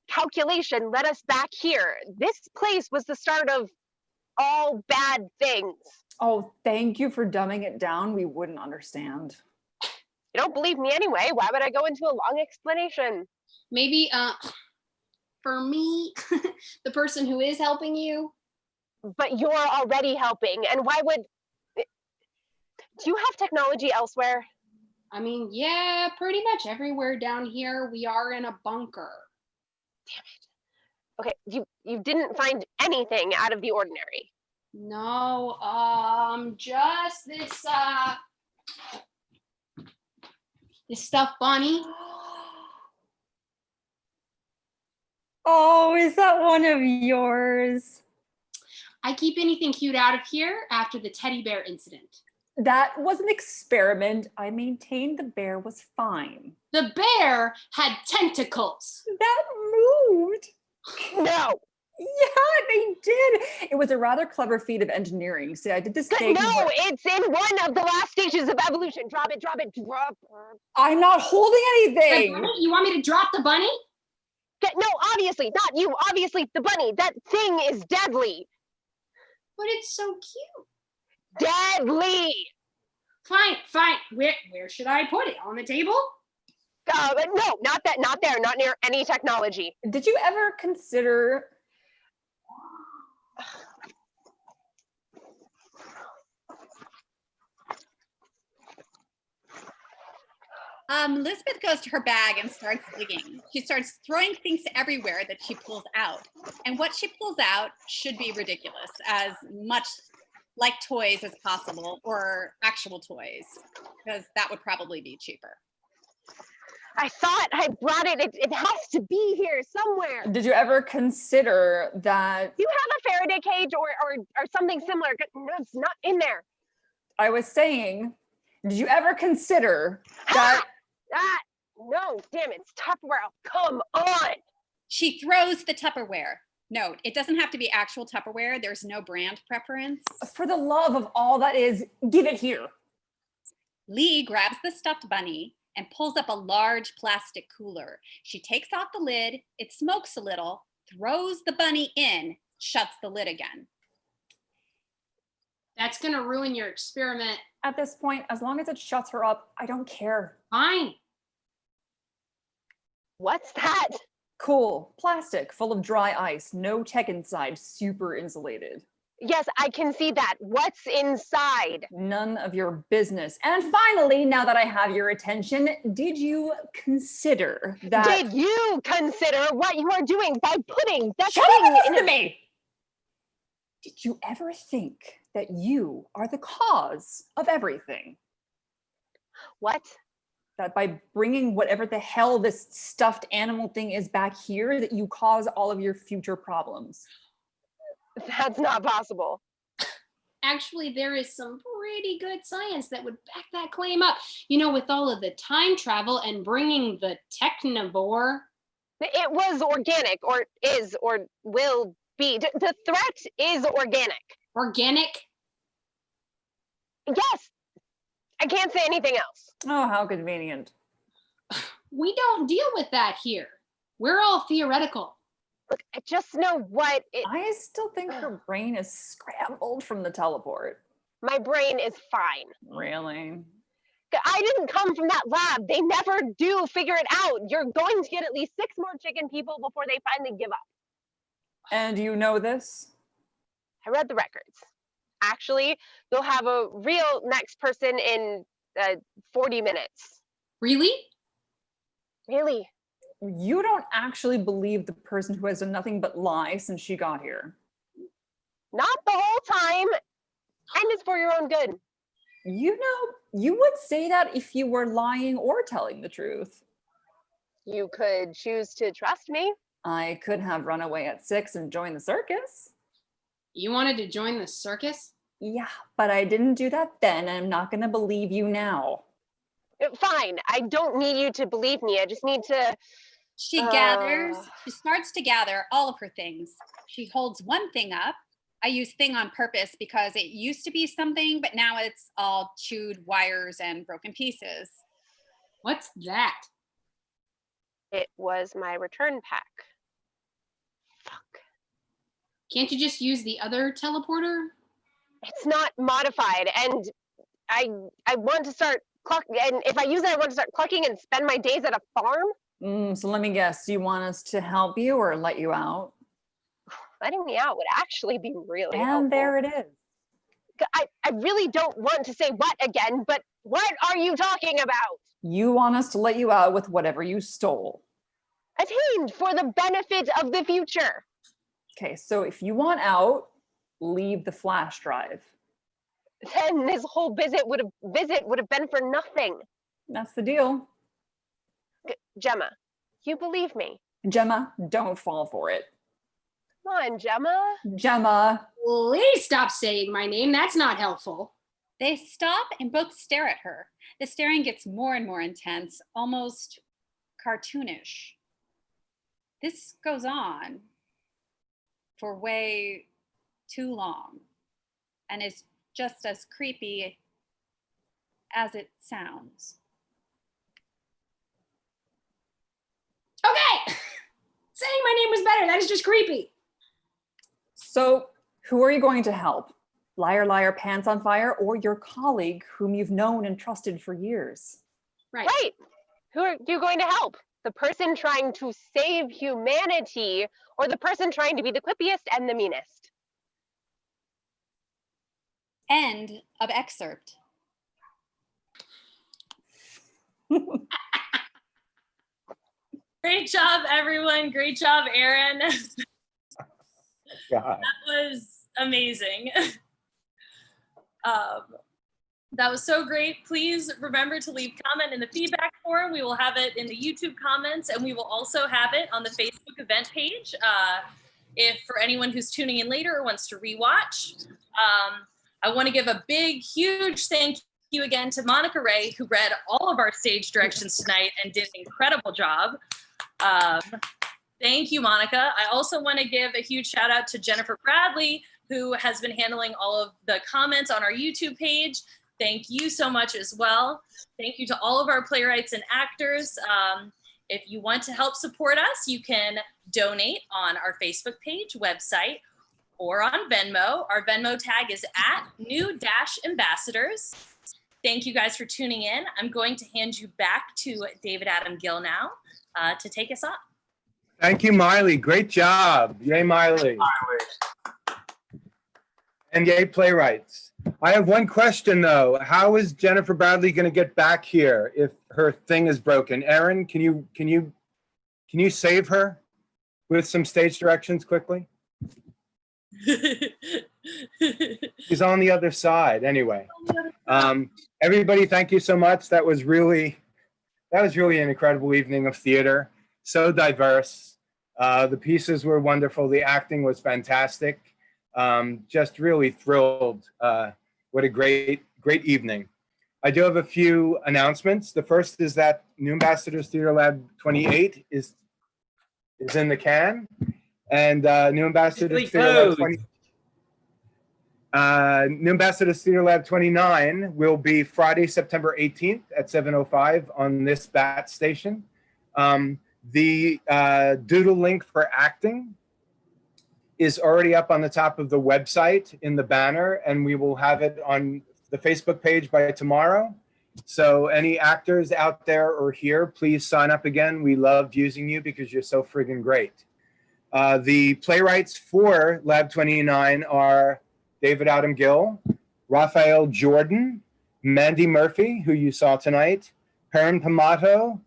calculation led us back here. This place was the start of all bad things.
Oh, thank you for dumbing it down. We wouldn't understand.
You don't believe me anyway. Why would I go into a long explanation?
Maybe, for me, the person who is helping you.
But you're already helping. And why would... Do you have technology elsewhere?
I mean, yeah, pretty much everywhere down here we are in a bunker.
Okay, you didn't find anything out of the ordinary.
No, just this stuffed bunny.
Oh, is that one of yours?
I keep anything cute out of here after the teddy bear incident.
That was an experiment. I maintained the bear was fine.
The bear had tentacles.
That moved.
No.
Yeah, they did. It was a rather clever feat of engineering. See, I did this thing.
No,
where-
it's in one of the last stages of evolution. Drop it, drop it, drop.
I'm not holding anything.
The bunny? You want me to drop the bunny?
No, obviously, not you. Obviously, the bunny. That thing is deadly.
But it's so cute.
Deadly.
Fine, fine. Where should I put it? On the table?
No, not that. Not there. Not near any technology.
Did you ever consider?
Elizabeth goes to her bag and starts digging. She starts throwing things everywhere that she pulls out. And what she pulls out should be ridiculous, as much like toys as possible, or actual toys, because that would probably be cheaper.
I thought I brought it. It has to be here somewhere.
Did you ever consider that?
You have a Faraday cage or something similar. No, it's not in there.
I was saying, did you ever consider that?
No, damn it, it's Tupperware. Come on.
She throws the Tupperware. Note, it doesn't have to be actual Tupperware. There's no brand preference.
For the love of all that is, give it here.
Lee grabs the stuffed bunny and pulls up a large plastic cooler. She takes off the lid, it smokes a little, throws the bunny in, shuts the lid again.
That's gonna ruin your experiment.
At this point, as long as it shuts her up, I don't care.
Fine.
What's that?
Cool. Plastic, full of dry ice, no tech inside, super insulated.
Yes, I can see that. What's inside?
None of your business. And finally, now that I have your attention, did you consider that?
Did you consider what you are doing by putting that
Shut up and
thing
listen to me! Did you ever think that you are the cause of everything?
What?
That by bringing whatever the hell this stuffed animal thing is back here, that you cause all of your future problems?
That's not possible.
Actually, there is some pretty good science that would back that claim up. You know, with all of the time travel and bringing the technivore.
It was organic, or is, or will be. The threat is organic.
Organic?
Yes. I can't say anything else.
Oh, how convenient.
We don't deal with that here. We're all theoretical.
Look, I just know what it...
I still think her brain is scrambled from the teleport.
My brain is fine.
Really?
I didn't come from that lab. They never do figure it out. You're going to get at least 6 more chicken people before they finally give up.
And you know this?
I read the records. Actually, you'll have a real next person in 40 minutes.
Really?
Really?
You don't actually believe the person who has done nothing but lie since she got here.
Not the whole time. And it's for your own good.
You know, you would say that if you were lying or telling the truth.
You could choose to trust me.
I could have run away at 6 and joined the circus.
You wanted to join the circus?
Yeah, but I didn't do that then, and I'm not going to believe you now.
Fine. I don't need you to believe me. I just need to...
She starts to gather all of her things. She holds one thing up. I use thing on purpose because it used to be something, but now it's all chewed wires and broken pieces.
What's that?
It was my return pack.
Can't you just use the other teleporter?
It's not modified, and I want to start clucking, and if I use it, I want to start clucking and spend my days at a farm.
So let me guess, do you want us to help you or let you out?
Letting me out would actually be really
And
helpful.
there it is.
I really don't want to say what again, but what are you talking about?
You want us to let you out with whatever you stole.
Attained for the benefit of the future.
Okay, so if you want out, leave the flash drive.
Then this whole visit would have been for nothing.
That's the deal.
Gemma, you believe me?
Gemma, don't fall for it.
Come on, Gemma.
Gemma.
Please stop saying my name. That's not helpful.
They stop and both stare at her. The staring gets more and more intense, almost cartoonish. This goes on for way too long and is just as creepy as it sounds.
Okay, saying my name was better. That is just creepy.
So who are you going to help? Liar, liar, pants on fire, or your colleague whom you've known and trusted for years?
Right.
Right. Who are you going to help? The person trying to save humanity, or the person trying to be the quippiest and the meanest?
End of excerpt.
Great job, everyone. Great job, Aaron.
God.
That was amazing. That was so great. Please remember to leave comment in the feedback forum. We will have it in the YouTube comments, and we will also have it on the Facebook event page. If for anyone who's tuning in later or wants to rewatch, I want to give a big, huge thank you again to Monica Ray, who read all of our stage directions tonight and did an incredible job. Thank you, Monica. I also want to give a huge shout out to Jennifer Bradley, who has been handling all of the comments on our YouTube page. Thank you so much as well. Thank you to all of our playwrights and actors. If you want to help support us, you can donate on our Facebook page, website, or on Venmo. Our Venmo tag is @new-ambassadors. Thank you guys for tuning in. I'm going to hand you back to David Adam Gill now to take us off.
Thank you, Miley. Great job. Yay, Miley. And yay, playwrights. I have one question though. How is Jennifer Bradley going to get back here if her thing is broken? Aaron, can you save her with some stage directions quickly? She's on the other side anyway. Everybody, thank you so much. That was really an incredible evening of theater. So diverse. The pieces were wonderful. The acting was fantastic. Just really thrilled. What a great evening. I do have a few announcements. The first is that New Ambassadors Theater Lab 28 is in the can, and New Ambassadors Theater Lab New Ambassadors Theater Lab 29 will be Friday, September 18th at 7:05 on this BAT station. The doodle link for acting is already up on the top of the website in the banner, and we will have it on the Facebook page by tomorrow. So any actors out there or here, please sign up again. We love using you because you're so friggin' great. The playwrights for Lab 29 are David Adam Gill, Raphael Jordan, Mandy Murphy, who you saw tonight, Perrin Pamato,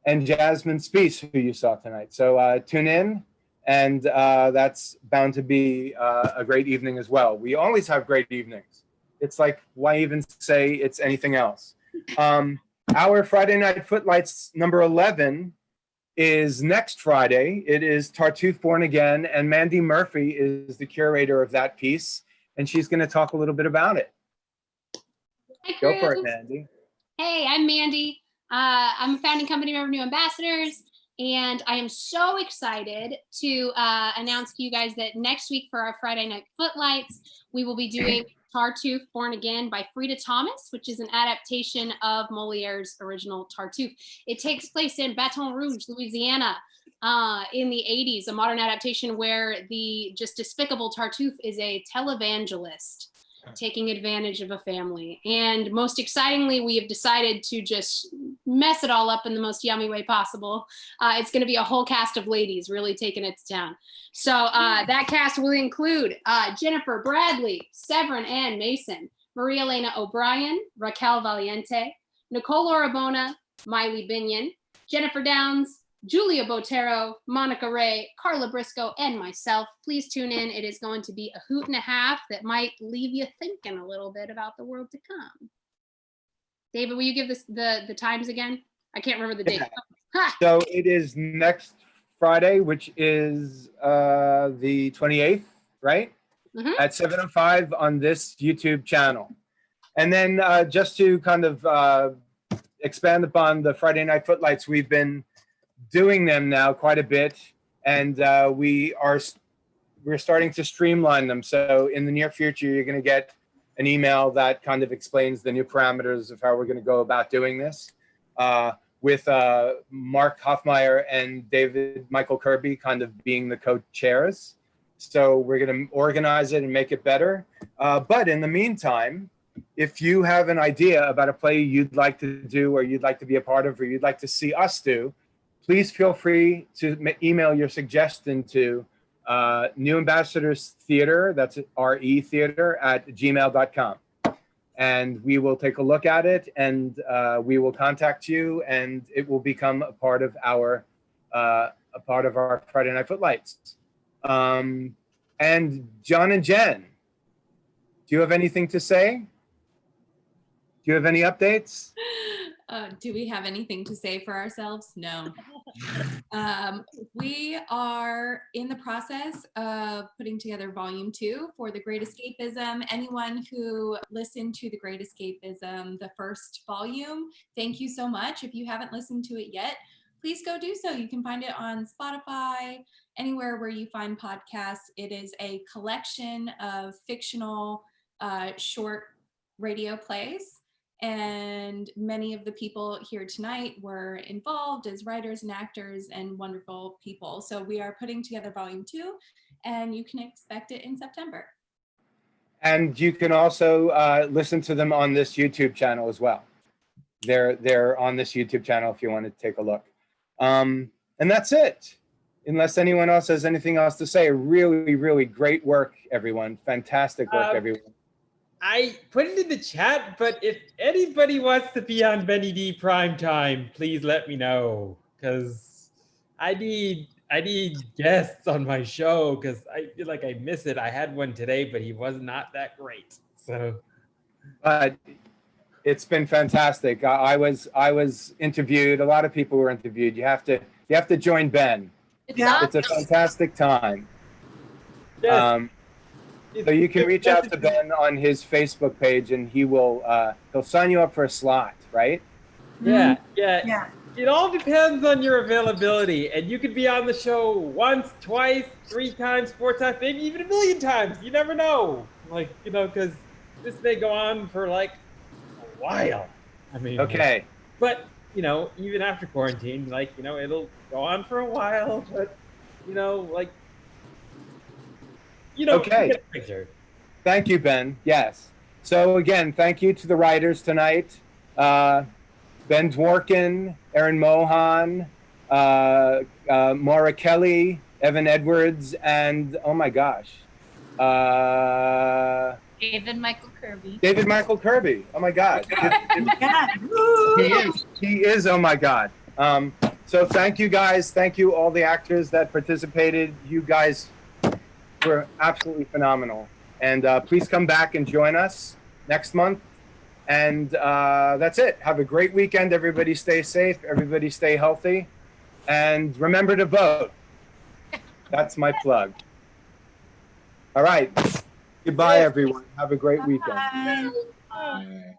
and Jasmine Speece, who you saw tonight. So tune in, and that's bound to be a great evening as well. We always have great evenings. It's like, why even say it's anything else? Our Friday Night Footlights number 11 is next Friday. It is Tartuffe Born Again, and Mandy Murphy is the curator of that piece, and she's going to talk a little bit about it.
Hi,
Go for it,
Cruz.
Mandy.
Hey, I'm Mandy. I'm a founding company member of New Ambassadors, and I am so excited to announce to you guys that next week for our Friday Night Footlights, we will be doing Tartuffe Born Again by Frida Thomas, which is an adaptation of Moliere's original Tartuffe. It takes place in Baton Rouge, Louisiana, in the 80s, a modern adaptation where the just despicable Tartuffe is a televangelist. taking advantage of a family. And most excitingly, we have decided to just mess it all up in the most yummy way possible. It's going to be a whole cast of ladies really taking it to town. So that cast will include Jennifer Bradley, Severin Ann Mason, Maria Elena O'Brien, Raquel Valiente, Nicole Orabona, Miley Binion, Jennifer Downs, Julia Botero, Monica Ray, Carla Briscoe, and myself. Please tune in. It is going to be a hoot and a half that might leave you thinking a little bit about the world to come. David, will you give this the times again? I can't remember the date. Ha!
So it is next Friday, which is the 28th, right? At 7:05 on this YouTube channel. And then just to kind of expand upon the Friday Night Footlights, we've been doing them now quite a bit, and we're starting to streamline them. So in the near future, you're going to get an email that kind of explains the new parameters of how we're going to go about doing this, with Mark Hoffmeyer and David Michael Kirby kind of being the co-chairs. So we're going to organize it and make it better. But in the meantime, if you have an idea about a play you'd like to do, or you'd like to be a part of, or you'd like to see us do, please feel free to email your suggestion to New Ambassadors Theater, that's RE Theater, @gmail.com. And we will take a look at it, and we will contact you, and it will become a part of our Friday Night Footlights. And John and Jen, do you have anything to say? Do you have any updates?
Do we have anything to say for ourselves? No. We are in the process of putting together volume 2 for The Great Escapism. Anyone who listened to The Great Escapism, the first volume, thank you so much. If you haven't listened to it yet, please go do so. You can find it on Spotify, anywhere where you find podcasts. It is a collection of fictional short radio plays. And many of the people here tonight were involved as writers and actors and wonderful people. So we are putting together volume 2, and you can expect it in September.
And you can also listen to them on this YouTube channel as well. They're on this YouTube channel if you want to take a look. And that's it. Unless anyone else has anything else to say. Really, really great work, everyone. Fantastic work, everyone.
I put it in the chat, but if anybody wants to be on Benny D Primetime, please let me know, because I need guests on my show, because I feel like I miss it. I had one today, but he was not that great. So,
but it's been fantastic. I was interviewed. A lot of people were interviewed. You have to join Ben. It's a fantastic time.
Yes.
So you can reach out to Ben on his Facebook page, and he'll sign you up for a slot, right?
Yeah. It all depends on your availability, and you could be on the show once, twice, 3 times, 4 times, maybe even 1,000,000 times. You never know, because this may go on for like a while. I mean,
okay.
But even after quarantine, it'll go on for a while. But
okay. Thank you, Ben. Yes. So again, thank you to the writers tonight. Ben Dworkin, Erin Mohan, Maura Kelly, Evan Edwards, and oh my gosh.
David Michael Kirby.
David Michael Kirby. Oh my God. He is, oh my God. So thank you guys. Thank you all the actors that participated. You guys were absolutely phenomenal. And please come back and join us next month. And that's it. Have a great weekend. Everybody stay safe. Everybody stay healthy. And remember to vote. That's my plug. All right. Goodbye, everyone. Have a great weekend.
Bye.